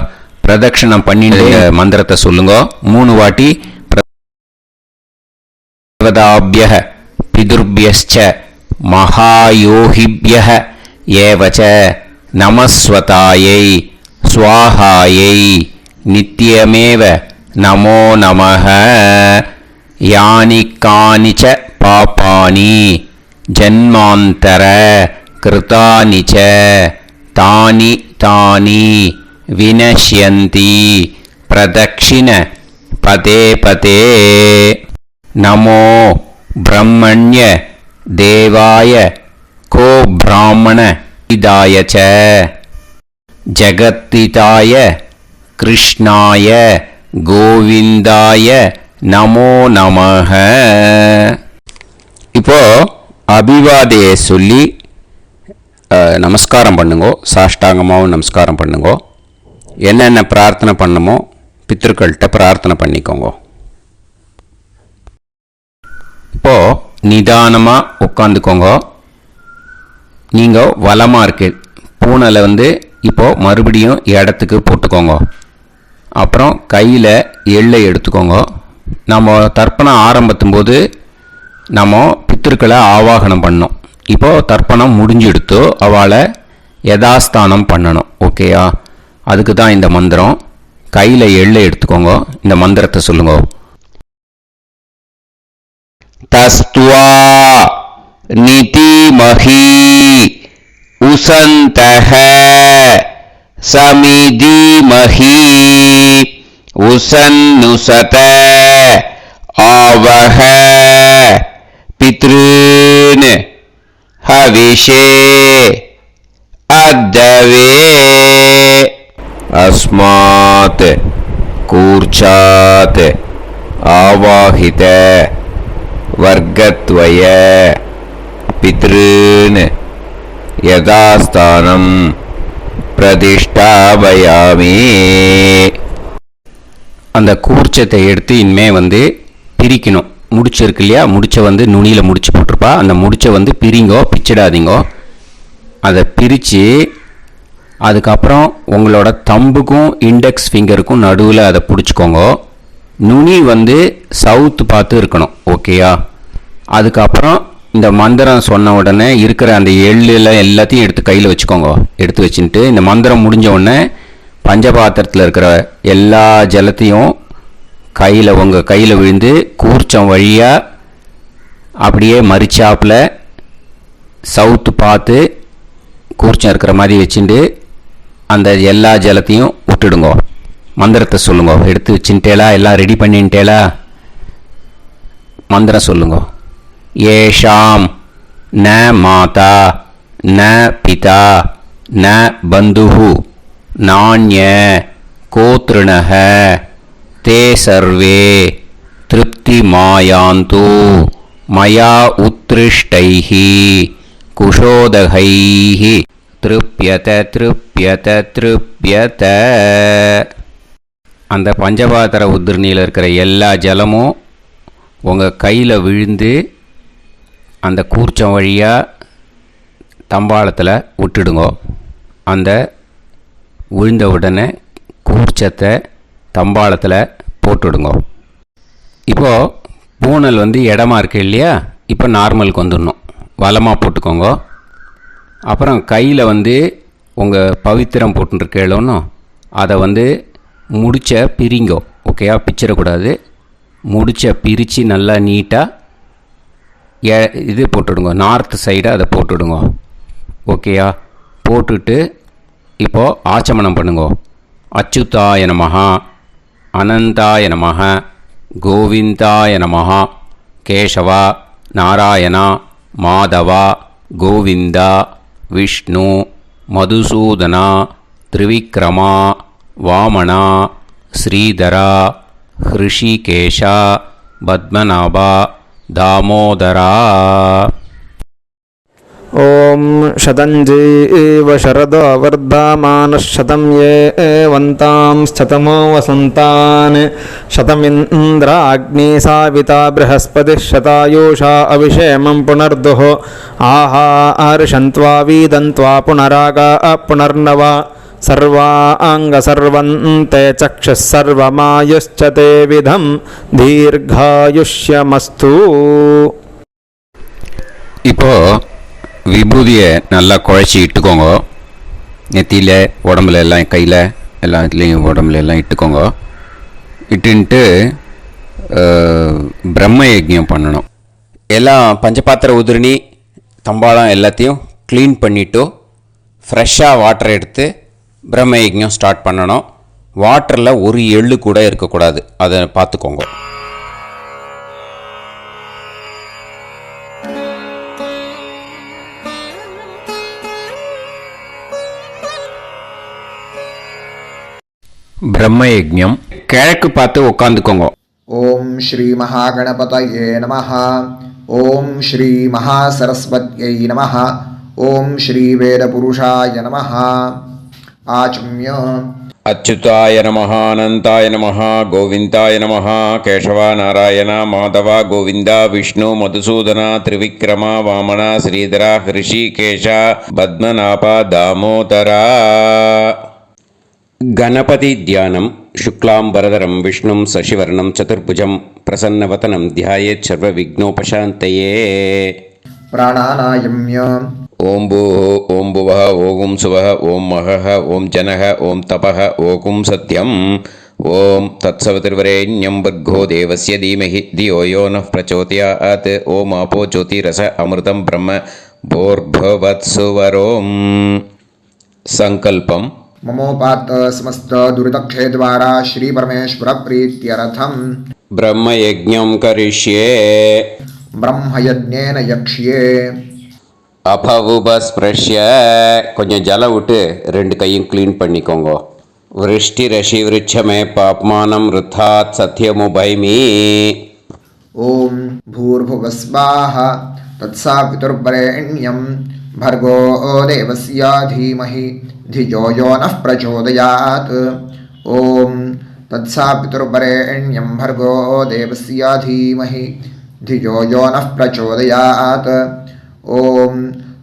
S2: பிரதட்சணம் பண்ணிட்டு மந்திரத்தை சொல்லுங்க 3 வாட்டி. பிரதாபிய பிதுர்பியஸ்ச மகாயோகிபிய ஏவச்ச நமஸ்வதாயை ஸ்வாஹாயை நித்யமேவ நமோ நமஹ. யானி கானிச்ச பாபானி ஜன்மாந்தர கிருதானி ச தானி தானி வினஷ்யந்தி பிரதக்ஷிண பதே பதே. நமோ பிரம்மண்ய தேவாய கோ பிராமண இதாய ச ஜகத்திதாய கிருஷ்ணாய கோவிந்தாய நமோ நமஹ. இப்போ அபிவாதையை சொல்லி நமஸ்காரம் பண்ணுங்கோ. சாஷ்டாங்கமாகவும் நமஸ்காரம் பண்ணுங்கோ. என்னென்ன பிரார்த்தனை பண்ணுமோ பித்ருக்கள்கிட்ட பிரார்த்தனை பண்ணிக்கோங்க. இப்போ நிதானமாக உட்காந்துக்கோங்க. நீங்கள் வலமாக இருக்கு பூனலை இப்போது மறுபடியும் இடத்துக்கு போட்டுக்கோங்க. அப்புறம் கையில் எள்ளை எடுத்துக்கோங்க. நம்ம தர்ப்பணம் ஆரம்பித்தும் போது நம்ம பித்திருக்களை ஆவாகனம் பண்ணோம். இப்போது தர்ப்பணம் முடிஞ்செடுத்து அவளை யதாஸ்தானம் பண்ணணும். ஓகேயா? அதுக்கு தான் இந்த மந்திரம். கையில் எள்ளை எடுத்துக்கோங்க. இந்த மந்திரத்தை சொல்லுங்க. தஸ்துவா நிதிமஹி உசந்தஹ சமிதிமஹி உசன்னுசத ஆவஹ பித்ருன் ஹவிஷே அத்தவே. அஸ்மாத் கூர்ச்சாத் ஆவாஹித வர்க்கத்வய பித்ருன் யதாஸ்தானம் பிரதிஷ்டாபயாமி. அந்த கூர்ச்சத்தை எடுத்து இனிமே பிரிக்கணும். முடிச்சிருக்கு இல்லையா? முடிச்சை நுனியில் முடிச்சு போட்டிருப்பா. அந்த முடிச்சை பிரிங்கோ, பிச்சிடாதீங்கோ. அதை பிரித்து அதுக்கப்புறம் உங்களோட தம்புக்கும் இண்டெக்ஸ் ஃபிங்கருக்கும் நடுவில் அதை பிடிச்சிக்கோங்க. நுனி சவுத்து பார்த்து இருக்கணும். ஓகேயா? அதுக்கப்புறம் இந்த மந்திரம் சொன்ன உடனே இருக்கிற அந்த எள்ளில் எல்லாத்தையும் எடுத்து கையில் வச்சுக்கோங்க. எடுத்து வச்சுட்டு இந்த மந்திரம் முடிஞ்ச உடனே பஞ்சபாத்திரத்தில் இருக்கிற எல்லா ஜலத்தையும் உங்கள் கையில் விழுந்து கூர்ச்சம் வழியாக அப்படியே மறிச்சாப்பில் சவுத்து பார்த்து கூர்ச்சம் இருக்கிற மாதிரி வச்சுட்டு அந்த எல்லா ஜலத்தையும் விட்டுடுங்க. மந்திரத்தை சொல்லுங்க. எடுத்து வச்சுட்டேலா? எல்லாம் ரெடி பண்ணிட்டேலா? மந்திரம் சொல்லுங்க. ஏஷாம் ந மாதா ந பிதா ந பந்துஹு நாண்ய கோத்ருணஹ தே சர்வே திருப்தி மாயாந்து மயா உத்ருஷ்டைஹி குஷோதகைஹி திருப்யத திருப்யத திருப்யத. அந்த பஞ்சபாத்திர உதிரணியில் இருக்கிற எல்லா ஜலமும் உங்கள் கையில் விழுந்து
S1: அந்த கூர்ச்சம் வழியாக தம்பாளத்தில் விட்டுடுங்கோ. அந்த விழுந்த உடனே கூர்ச்சத்தை தம்பாளத்தில் போட்டுவிடுங்க. இப்போது பூனல் இடமா இருக்கு இல்லையா, இப்போ நார்மலுக்கு வந்துடணும். வலமாக போட்டுக்கோங்க. அப்புறம் கையில் உங்கள் பவித்திரம் போட்டுருக்கேளோன்னு அதை முடிச்ச பிரிங்கோ. ஓகேயா, பிச்சிடக்கூடாது. முடிச்ச பிரித்து நல்லா நீட்டாக இது போட்டுவிடுங்க. நார்த் சைடை அதை போட்டுவிடுங்க. ஓகேயா, போட்டுட்டு இப்போது ஆச்சமனம் பண்ணுங்க. அச்சுதாய நமஹ, அனந்தாய நமஹ, கோவிந்தாய நமஹ, கேசவா, நாராயணா, மாதவா, கோவிந்தா, விஷ்ணு, மதுசூதனா, திரிவிக்ரமா, வாமனா, ஸ்ரீதரா, ஹிருஷிகேஷா, பத்மநாபா, தாமோதரா.
S3: ॐ शतञ्जीव शरदो वर्धमानः शतं ये वन्तां शतमो वसन्तान् शतमिन्द्राग्नी साविता बृहस्पतिः शतायुषा अभिषेमं पुनर्दुः आहार्षन्त्वा वीदन्त्वा पुनरागा पुनर्नवा सर्वाङ्गसर्वन्ते चक्षुः सर्वमायुश्च ते विधं दीर्घायुष्यमस्तु.
S1: இப்போது விபூதியை நல்லா குழச்சி இட்டுக்கோங்க. நெத்தியில், உடம்புல எல்லாம், கையில் எல்லாத்துலேயும் உடம்புல எல்லாம் இட்டுக்கோங்க. இட்டுன்ட்டு பிரம்ம யஜ்ஞம் பண்ணணும். எல்லாம் பஞ்சபாத்திர உதிரணி தம்பாளம் எல்லாத்தையும் க்ளீன் பண்ணிவிட்டு ஃப்ரெஷ்ஷாக வாட்டர் எடுத்து பிரம்ம யஜ்ஞம் ஸ்டார்ட் பண்ணணும். வாட்டரில் ஒரு எள்ளு கூட இருக்கக்கூடாது, அதை பார்த்துக்கோங்க. பிரம்ம யஜ்ஞம் கிழக்கு பார்த்து உட்காந்துக்கோங்க.
S4: ஓம் ஸ்ரீ மகாகணபதயே நமஹ. ஓம் ஸ்ரீ மகாசரஸ்வத்யை நமஹ. ஓம் ஸ்ரீ வேதபுருஷாய நமஹ. ஆச்சம்ய
S1: அச்சுதாய நமஹ, அனந்தாய நமஹ, கோவிந்தாய நமஹ, கேசவா, நாராயணா, மாதவா, கோவிந்தா, விஷ்ணு, மதுசூதனா, திரிவிக்ரமா, வாமனா, ஸ்ரீதரா, ஹிருஷிகேஷா, பத்மநாபா, தாமோதரா. गणपति ध्यानं शुक्लांबरधरं विष्णुं शशिवर्णं चतुर्भुजं प्रसन्नवदनं ध्यायेत् सर्वविघ्नोपशान्तये.
S4: प्राणानायम्य
S1: ओं भूः ओं भुवः ओं सुवः ओं महः ओं जनः ओं तपः ओं सत्यम् ओं तत्सवितुर्वरेण्यं भर्गो देवस्य धीमहि धियो यो नः प्रचोदयात्. ओं आपो ज्योतिरस अमृतं ब्रह्म भूर्भुवत्सुवरों. संकल्पम्.
S4: ममोपात समस्त दुरितक्षय द्वारा श्री परमेश्वर प्रीत्यर्थम
S1: ब्रह्मयज्ञं करिष्ये.
S4: ब्रह्मयज्ञेन यक्ष्ये.
S1: அபவுபஸ்பிரஷ்ய கொஞ்சம் ஜலம் விட்டு 2 கையும் க்ளீன் பண்ணிக்கோங்க. விருஷ்டி ரஷி விருட்சமே பாப்மானம் ருத்தாத் சத்யமுபைமி.
S4: ஓம் பூர்புவஸ்வாஹா தத்சாவிதுர்வரேண்யம் भर्गो देवस्य धीमहि धियो यो नः प्रचोदयात्. ॐ तत्सवितुर्वरेण्यं भर्गो देवस्य धीमहि धियो यो नः प्रचोदयात्. ॐ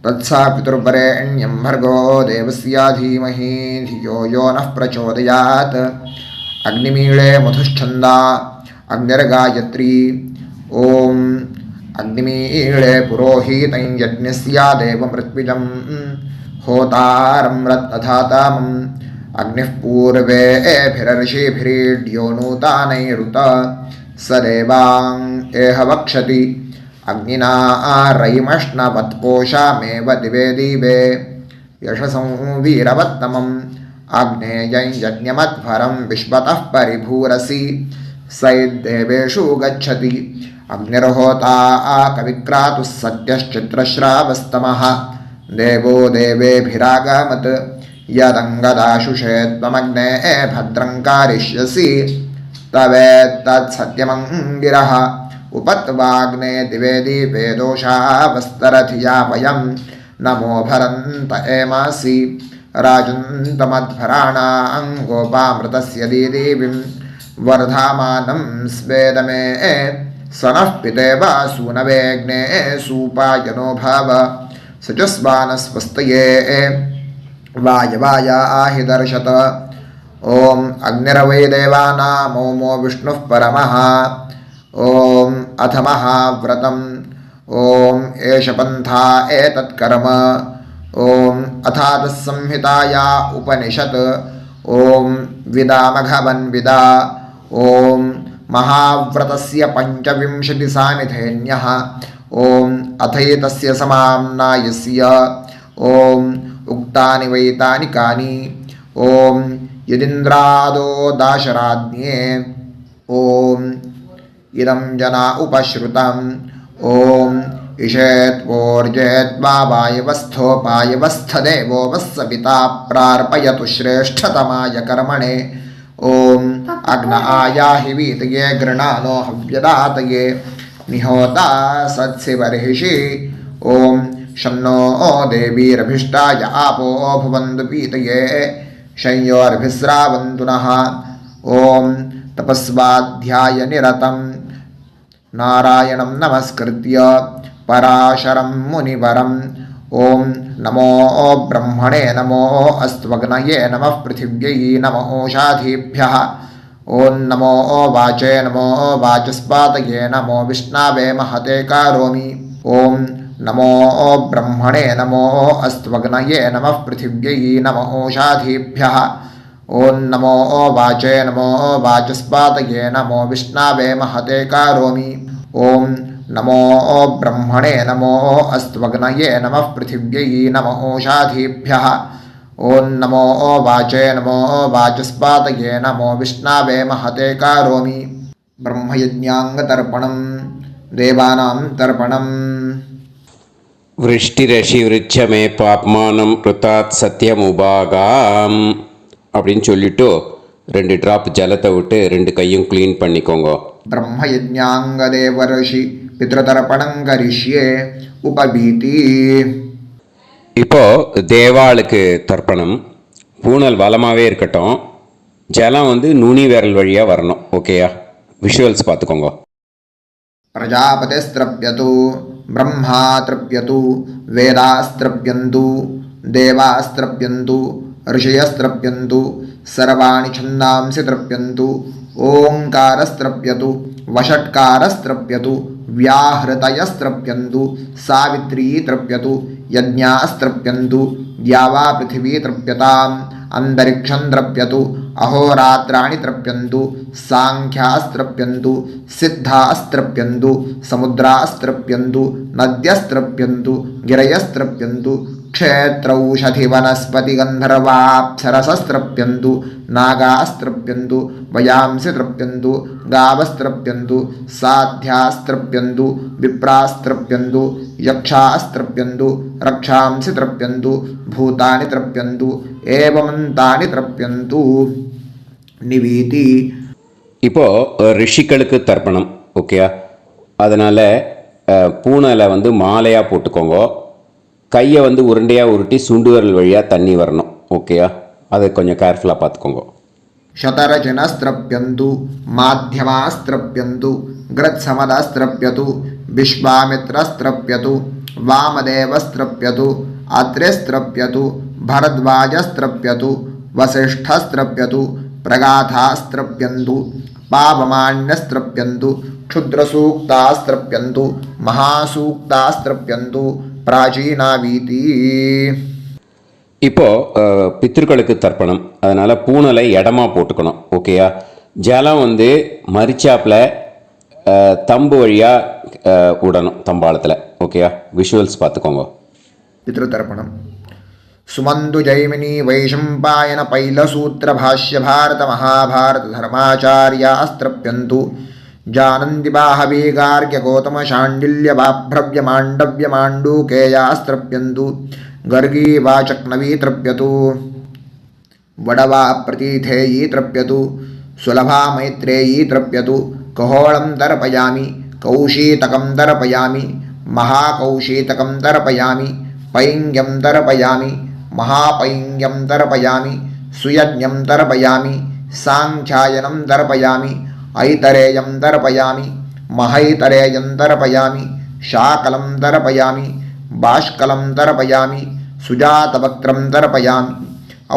S4: तत्सवितुर्वरेण्यं भर्गो देवस्य धीमहि धियो यो नः प्रचोदयात्. अग्निमीळे मधुश्छन्दा अग्निर्गायत्री. ॐ अग्निमीळे पुरोहितं यज्ञस्य देवमृत्विजं होतारं रत्नधातामम् अग्निः पूर्वेभिरर्षिभिरीड्यो नूतानैरुत स देवां एह वक्षति अग्निना रयिमष्णवत्पोषामेव दिवे दिवे यशसं वीरवत्तमम् आग्नेयं यज्ञमध्वरं विश्वतः परिभूरसि सैद्देवेषु गच्छति. अग्निर्होता कविक्रातुः सद्यश्चित्रश्रावस्तमः देवो देवेभिरागमत् यदङ्गदाशुषे त्वमग्ने भद्रं कारिष्यसि तवेत्तत्सत्यमङ्गिरः उपत्वाग्ने दिवे दीपे दोषावस्तरधिया वयं नमो भरन्त एमासि राजन्तमध्वराणां गोपामृतस्य दीदेवीं वर्धामानं स्वेदमे सनः पितेव सूनवेग्ने सूपायनो भाव सचस्वानस्वस्तये वायवायाहि दर्शत ॐ अग्निरवै देवानामोमो विष्णुः परमः ॐ अथ महाव्रतम् ॐ एष पन्था एतत्कर्म ॐ अथातः संहिताया उपनिषत् ॐ विदामघवन्विदा ॐ महाव्रतस्य पञ्चविंशतिसामिथेन्यः ॐ अथैतस्य समाम्नायस्य ॐ उक्तानि वैतानि कानि ॐ यदिन्द्रादो दाशराज्ञे ॐ इदं जना उपश्रुतम् ॐ इषेत्वोर्जेत्वा वायवस्थोपायवस्थदेवो वस्सपिता प्रार्पयतु श्रेष्ठतमाय कर्मणे ॐ अग्न आयाहि वीतये गृणानो हव्यदातये निहोता सत्सिवर्हिषि ॐ शन्नो देवीरभिष्टाय आपो भुवन्तु पीतये शंयोर्भिस्रावन्तु नः ॐ तपस्वाध्याय निरतं नारायणं नमस्कृत्य पराशरं मुनिवरं ॐ नमो ब्रह्मणे नमो अस्त्वग्नये नमः पृथिव्यै नमो ओषाधीभ्यः ॐ नमो वाचे नमो वाचस्पातये नमो विष्णवे महते करोमि ॐ नमो ब्रह्मणे नमो अस्त्वग्नये नमः पृथिव्यै नमो ओषाधीभ्यः ॐ नमो वाचे नमो वाचस्पातये नमो विष्णवे महते करोमि ॐ नमो ब्रह्मणे नमो अस्त्वग्नये नमः पृथिव्यै नमो ओषाधीभ्यः ॐ नमो वाचे नमो वाचस्पातये नमो विष्णवे महते करोमि ब्रह्मयज्ञाङ्गतर्पणं देवानां तर्पणम्
S1: விருஷ்டிரஷி விருட்சமே பாப்மானம் ருத்தாத் சத்தியமுபாகாம் அப்படின்னு சொல்லிட்டு 2 ட்ராப் ஜலத்தை விட்டு 2 கையும் க்ளீன் பண்ணிக்கோங்க.
S4: ब्रह्मयज्ञाङ्गदेवर्षि पितृतर्पणं करिष्ये उपवीति.
S1: இப்போ தேவாளுக்கு தர்ப்பணம். பூனல் வளமாகவே இருக்கட்டும். ஜலம் வந்து நுனி விரல் வழியாக வரணும். ஓகேயா? விஷுவல்ஸ் பார்த்துக்கோங்க.
S4: प्रजापतिस्त्रप्यतु ब्रह्मा तृप्यतु वेदास्त्रप्यन्तु देवास्त्रप्यन्तु ऋषयस्त्रप्यन्तु सर्वाणि छन्दांसि तृप्यन्तु ओङ्कारस्त्रप्यतु वषट्कारस्त्रप्यतु व्याहृतयस्त्रप्यन्तु सावित्री तृप्यतु यज्ञास्त्रप्यन्तु द्यावा पृथिवी तृप्यताम् अंतरिक्षं तृप्यतु अहोरात्राणि तृप्यन्तु सांख्यास्त्रप्यन्तु सिद्धास्त्रप्यन्तु समुद्रास्त्रप्यन्तु नद्यस्त्रप्यन्तु गिरयस्त्रप्यन्तु क्षेत्रौषधिवनस्पतिगन्धर्वाप्सरसस्त्रप्यन्तु नागास्त्रप्यन्तु वयांसि तृप्यन्तु गावस्त्रप्यन्तु साध्यास्त्रप्यन्तु विप्रास्त्रप्यन्तु यक्षास्त्रप्यन्तु रक्षांसि तृप्यन्तु भूतानि तृप्यन्तु एवमन्तानि तृप्यन्तु निवीति.
S1: இப்போ ரிஷிகளுக்கு தர்ப்பணம். ஓகேயா? அதனால் பூனலை வந்து மாலையாக போட்டுக்கோங்க. கையை வந்து உருண்டையாக உருட்டி சுண்டு விரல் வழியாக தண்ணி வரணும். ஓகேயா? அதை கொஞ்சம் கேர்ஃபுல்லாக பார்த்துக்கோங்க.
S4: शतरजनस्त्रप्यन्तु माध्यमास्त्रप्यन्तु गृत्समदस्त्रप्यतु विश्वामित्रस्त्रप्यतु वामदेवस्त्रप्यतु अत्रेस्त्रप्यतु भरद्वाजस्त्रप्यतु वसिष्ठस्त्रप्यतु प्रगाथास्त्रप्यन्तु पावमान्यस्त्रप्यन्तु क्षुद्रसूक्तास्त्रप्यन्तु महासूक्तास्त्रप्यन्तु प्राचीनावीति.
S1: இப்போ பித்திருக்களுக்கு தர்ப்பணம். அதனால் பூனலை இடமா போட்டுக்கணும். ஓகேயா? ஜலம் வந்து மரிச்சாப்பில் தம்பு வழியாக விடணும் தம்பாளத்தில். ஓகேயா? விஷுவல்ஸ் பார்த்துக்கோங்க.
S4: पितृतर्पणम् सुमन्तु जैमिनी वैशम्पायन पैलसूत्रभाष्य भारत महाभारत धर्माचार्यास्त्रप्यन्तु जानन्ति बाहवी गार्ग्य गौतम शाण्डिल्य बाभ्रव्य माण्डव्य माण्डूकेयास्त्रप्यन्तु गर्गी वाचक्नवी तृप्यतु वडवा प्रतीथेयी तृप्यतु सुलभा मैत्रेयी तृप्यतु कहोळं तर्पयामि कौशीतकं तर्पयामि महाकौशीतकं तर्पयामि पैङ्ग्यं तर्पयामि महापैङ्ग्यं तर्पयामि सुयज्ञं तर्पयामि साङ्ख्यायनं तर्पयामि ऐतरेयं तर्पयामि महैतरेयं तर्पयामि शाकलं तर्पयामि बाष्कलं तर्पयामि सुजातवक्त्रं तर्पयामि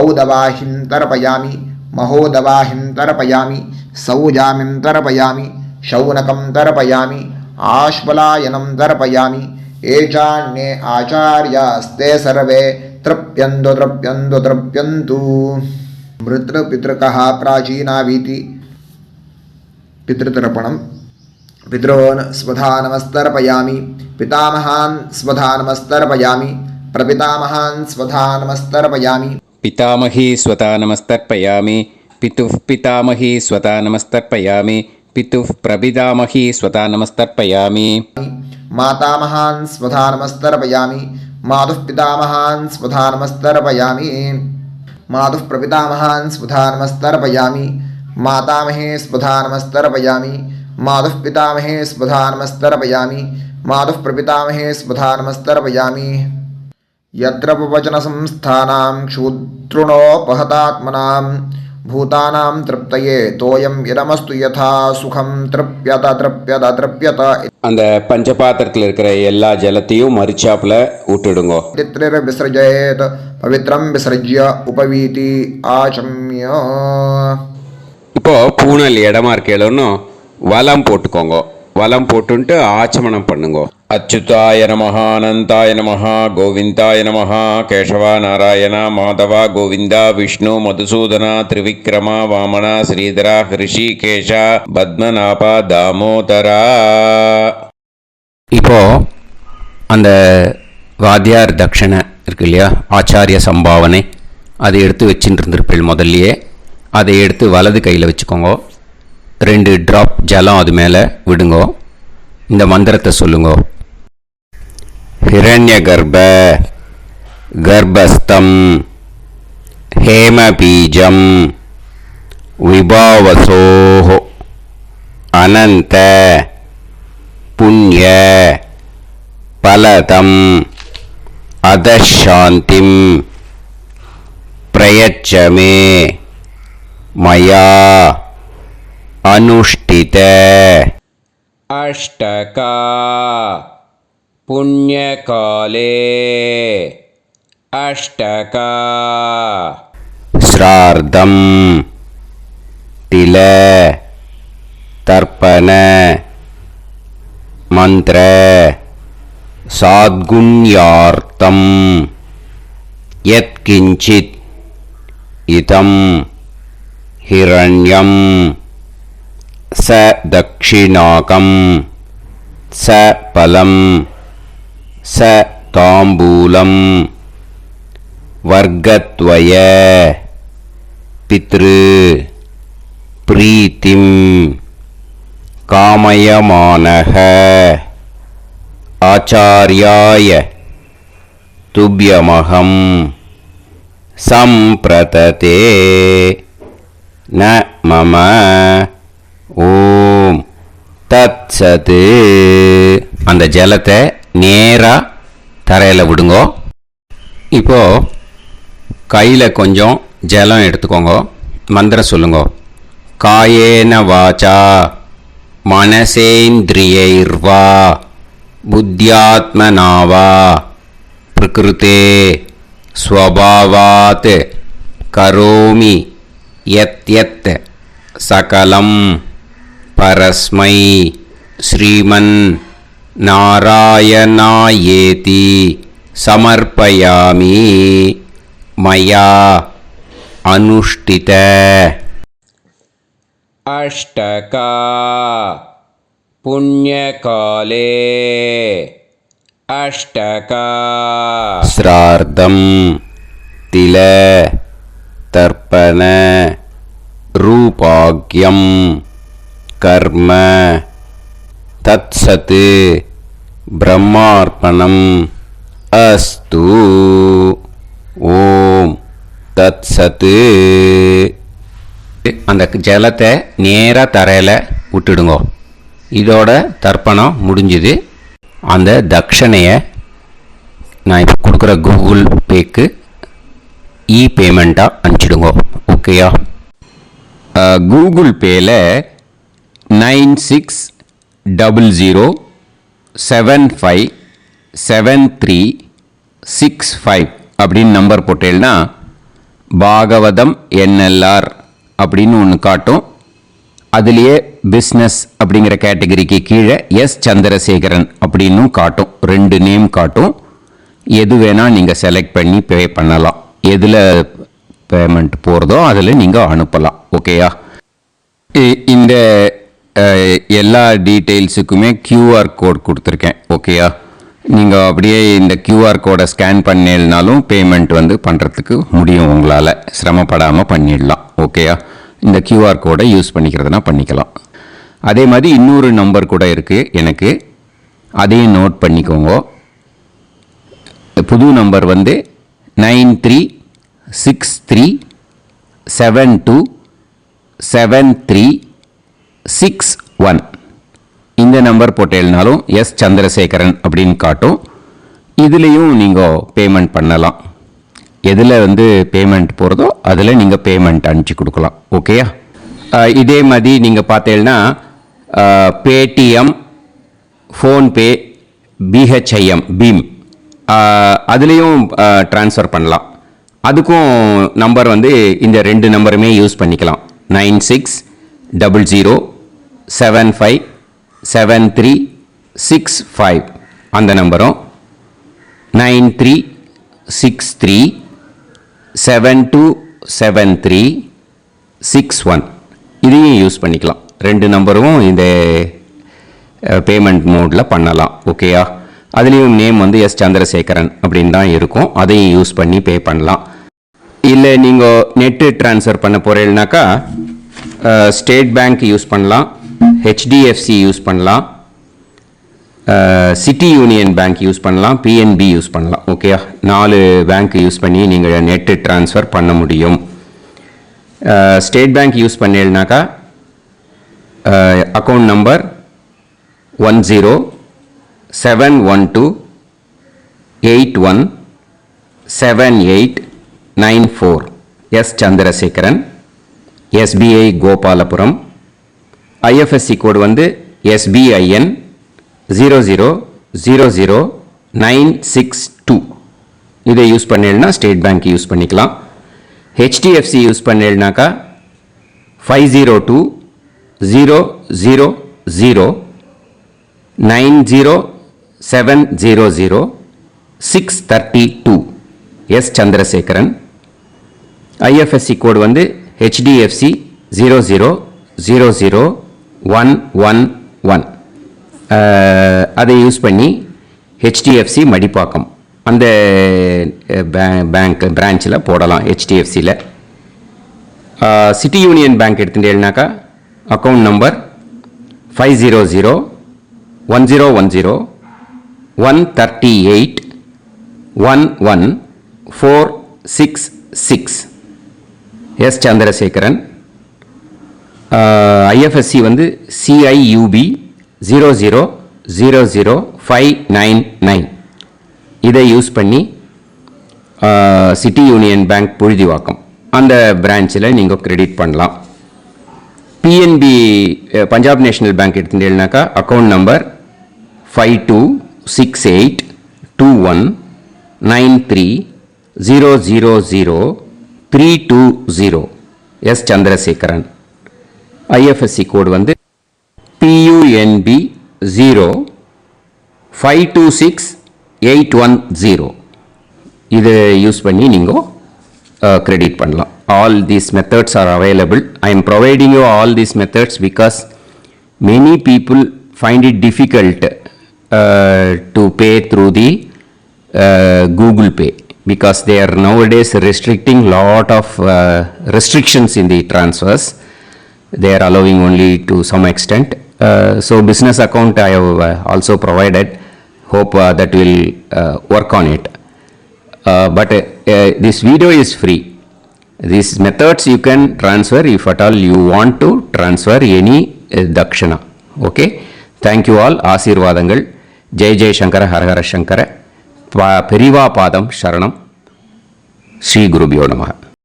S4: औदवाहिं तर्पयामि महोदवाहिं तर्पयामि सौजामिं तर्पयामि शौनकं तर्पयामि आश्वलायनं तर्पयामि ये चान्ये आचार्यास्ते सर्वे तृप्यन्तु तृप्यन्तु तृप्यन्तु। मृतृपितृकः प्राचीनावीति पितृतर्पणम्। पितॄन् स्वधा नमस्तर्पयामि पितामहान् स्वधा नमस्तर्पयामि प्रपितामहान् स्वधा नमस्तर्पयामि।
S1: पितामही स्वता नमस्तर्पयामि पितुः पितामही स्वता नमस्तर्पयामि पितुः प्रपितामही स्वता नमस्तर्पयामि।
S4: मातामहान् स्वधा नमस्तर्पयामि मातुः पितामहान् स्वधा नमस्तर्पयामि मातुः प्रपितामहान् स्वधा नमस्तर्पयामि मातामहे स्वधा नमस्तर्पयामि मातुः पितामहे स्वधा नमस्तर्पयामि मातुः प्रपितामहे स्वधा नमस्तर्पयामि। यत्र वचनसंस्थानां क्षुद्रुणोपहतात्मनां भूतानां तृप्तये तोयं इदमस्तु यथा सुखं तृप्यत तृप्यत तृप्यत।
S1: அந்த பஞ்சபாத்திரத்தில் இருக்கிற எல்லா ஜலத்தையும் மரிச்சாப்புல விட்டுடுங்கோ.
S4: विसृजेत पवित्रं विसृज्य उपवीति आचम्य।
S1: இப்போ பூனல் இடமா இருக்கேன்னு வலம் போட்டுக்கோங்க. வலம் போட்டுன்ட்டு ஆச்சமனம் பண்ணுங்க. அச்சுதாய நமஹ அனந்தாய நமஹ கோவிந்தாய நமஹ கேசவா நாராயண மாதவா கோவிந்தா விஷ்ணு மதுசூதனா திரிவிக்ரமா வாமனா ஸ்ரீதரா ஹிருஷிகேஷா பத்மநாபா தாமோதரா.
S2: இப்போ அந்த வாத்தியார் தட்சணை இருக்கு இல்லையா, ஆச்சாரிய சம்பாவனை, அதை எடுத்து வச்சுட்டு இருந்திருப்பேன் முதல்லையே. அதை எடுத்து வலது கையில் வச்சுக்கோங்க. 2 ட்ராப் ஜலம் அது மேலே விடுங்கோ. இந்த மந்திரத்தை சொல்லுங்க. ஹிரண்ய கர்ப்ப கர்ப்பஸ்தம் ஹேமபீஜம் விபாவசோஹோ அனந்த புண்ணிய பலதம் அதசாந்திம் பிரயச்சமே மயா अनुष्ठित
S1: अष्टका पुण्यकाले अष्टका
S2: श्रार्धं तिल तर्पण मंत्र साद्गुण्यार्थं यत्किंचित् इदं हिरण्यं स दक्षिणाकं स फलं स ताम्बूलं वर्गद्वय पितृ प्रीतिं कामयमानः आचार्याय तुभ्यमहं संप्रतते न मम ஓம் தத் சத்து. அந்த ஜலத்தை நேராக தரையில் விடுங்கோ. இப்போது கையில் கொஞ்சம் ஜலம் எடுத்துக்கோங்க. மந்திரம் சொல்லுங்க. காயேன வாச்சா மனசேந்திரியைர்வா புத்தியாத்மனாவா பிரகிருதே ஸ்வபாவாத் கரோமி யத் யத் சகலம் परस्मै श्रीमन् नारायणायेति समर्पयामि मया अनुष्ठित।
S1: अष्टका पुण्यकाले अष्टका
S2: श्रार्धं तिल तर्पण रूपाग्यं कर्म तत्सत् ब्रह्मार्पणम् अस्तु। ஓம் தத் சத்து. அந்த ஜலத்தை நேராக தரையில் விட்டுடுங்கோ. இதோட தர்ப்பணம் முடிஞ்சுது. அந்த தட்சணையை நான் இப்போ கொடுக்குற கூகுள் பேக்கு பேமெண்ட்டாக அனுப்பிச்சிடுங்கோ. ஓகேயா? கூகுள் பேயில் 00757365 அப்படின்னு நம்பர் போட்டேன்னா பாகவதம் என்எல்ஆர் அப்படின்னு ஒன்று காட்டும். அதுலேயே பிஸ்னஸ் அப்படிங்கிற கேட்டகரிக்கு கீழே எஸ் சந்திரசேகரன் அப்படின்னும் காட்டும். 2 நேம் காட்டும். எது வேணால் நீங்கள் செலக்ட் பண்ணி பே பண்ணலாம். எதில் பேமெண்ட் போகிறதோ அதில் நீங்கள் அனுப்பலாம். ஓகேயா? இந்த எல்லா டீட்டெயில்ஸுக்குமே QR கோட் கொடுத்துருக்கேன். ஓகேயா? நீங்கள் அப்படியே இந்த QR கோடை ஸ்கேன் பண்ணினாலும் பேமெண்ட் பண்ணுறதுக்கு முடியும். உங்களால் சிரமப்படாமல் பண்ணிடலாம். ஓகேயா? இந்த QR கோடை யூஸ் பண்ணிக்கிறதுனா பண்ணிக்கலாம். அதே மாதிரி இன்னொரு நம்பர் கூட இருக்குது எனக்கு, அதையும் நோட் பண்ணிக்கோங்க. புது நம்பர் 9363727361. இந்த நம்பர் போட்டேன்னாலும் எஸ் சந்திரசேகரன் அப்படின்னு காட்டும். இதுலேயும் நீங்கள் பேமெண்ட் பண்ணலாம். எதில் பேமெண்ட் போகிறதோ அதில் நீங்கள் பேமெண்ட் அனுப்பிச்சி கொடுக்கலாம். ஓகேயா? இதே மாதிரி நீங்கள் பார்த்தீங்கன்னா பேடிஎம், ஃபோன்பே, பிஹெச்ஐஎம், பீம் அதுலேயும் ட்ரான்ஸ்ஃபர் பண்ணலாம். அதுக்கும் நம்பர் இந்த 2 நம்பருமே யூஸ் பண்ணிக்கலாம். 9600757365 அந்த நம்பரும் 9363727361 இதையும் யூஸ் பண்ணிக்கலாம். 2 நம்பரும் இந்த பேமெண்ட் மோடில் பண்ணலாம். ஓகேயா? அதுலேயும் நேம் எஸ் சந்திரசேகரன் அப்படின்னு தான் இருக்கும். அதையும் யூஸ் பண்ணி பே பண்ணலாம். இல்லை நீங்கள் நெட்டு ட்ரான்ஸ்ஃபர் பண்ண போகிறீங்கனாக்கா ஸ்டேட் பேங்க் யூஸ் பண்ணலாம், HDFC யூஸ் பண்ணலாம், சிட்டி யூனியன் பேங்க் யூஸ் பண்ணலாம், PNB யூஸ் பண்ணலாம். ஓகேயா? 4 பேங்க் யூஸ் பண்ணி நீங்கள் நெட்டு ட்ரான்ஸ்ஃபர் பண்ண முடியும். ஸ்டேட் பேங்க் யூஸ் பண்ணீங்கனாக்கா account number 10712817894 S Chandrasekaran, SBI Gopalapuram. IFSC code SBIN 0000962. இதை யூஸ் பண்ணீங்கன்னா ஸ்டேட் பேங்க் யூஸ் பண்ணிக்கலாம். HDFC யூஸ் பண்ணீங்கன்னாக்கா 50200907000632 S Chandrasekaran. IFSC code HDFC 0000111. அதை யூஸ் பண்ணி HDFC மடிப்பாக்கம் அந்த பேங்க் பிரான்ச்சில் போடலாம். HDFCயில் சிட்டி யூனியன் பேங்க் எடுத்துட்டேன்னாக்கா account number 500101013811466 S Chandrasekaran. IFSC CIUB 0000599. இதை யூஸ் பண்ணி சிட்டி யூனியன் பேங்க் புழுதிவாக்கம் அந்த பிரான்ச்சில் நீங்கள் கிரெடிட் பண்ணலாம். PNB பஞ்சாப் நேஷனல் பேங்க் எடுத்துட்டீங்கன்னாக்கா account number 52682193000320 S Chandrasekaran. IFSC code PUNB 0526810. இதை யூஸ் பண்ணி நீங்கள் கிரெடிட் பண்ணலாம். All these methods are available. I am providing you all these methods because many people find it difficult to pay through the Google Pay because they are nowadays restricting lot of restrictions in the transfers. They are allowing only to some extent. So business account I have also provided. Hope that will work on it. But this video is free. These methods you can transfer if at all you want to transfer any dakshana. Okay? Thank you all. ஆசீர்வாதங்கள். ஜெய் ஜெய் சங்கர ஹரஹர சங்கர. பெரிவா பாதம் சரணம். ஸ்ரீ குருபியோ நமः.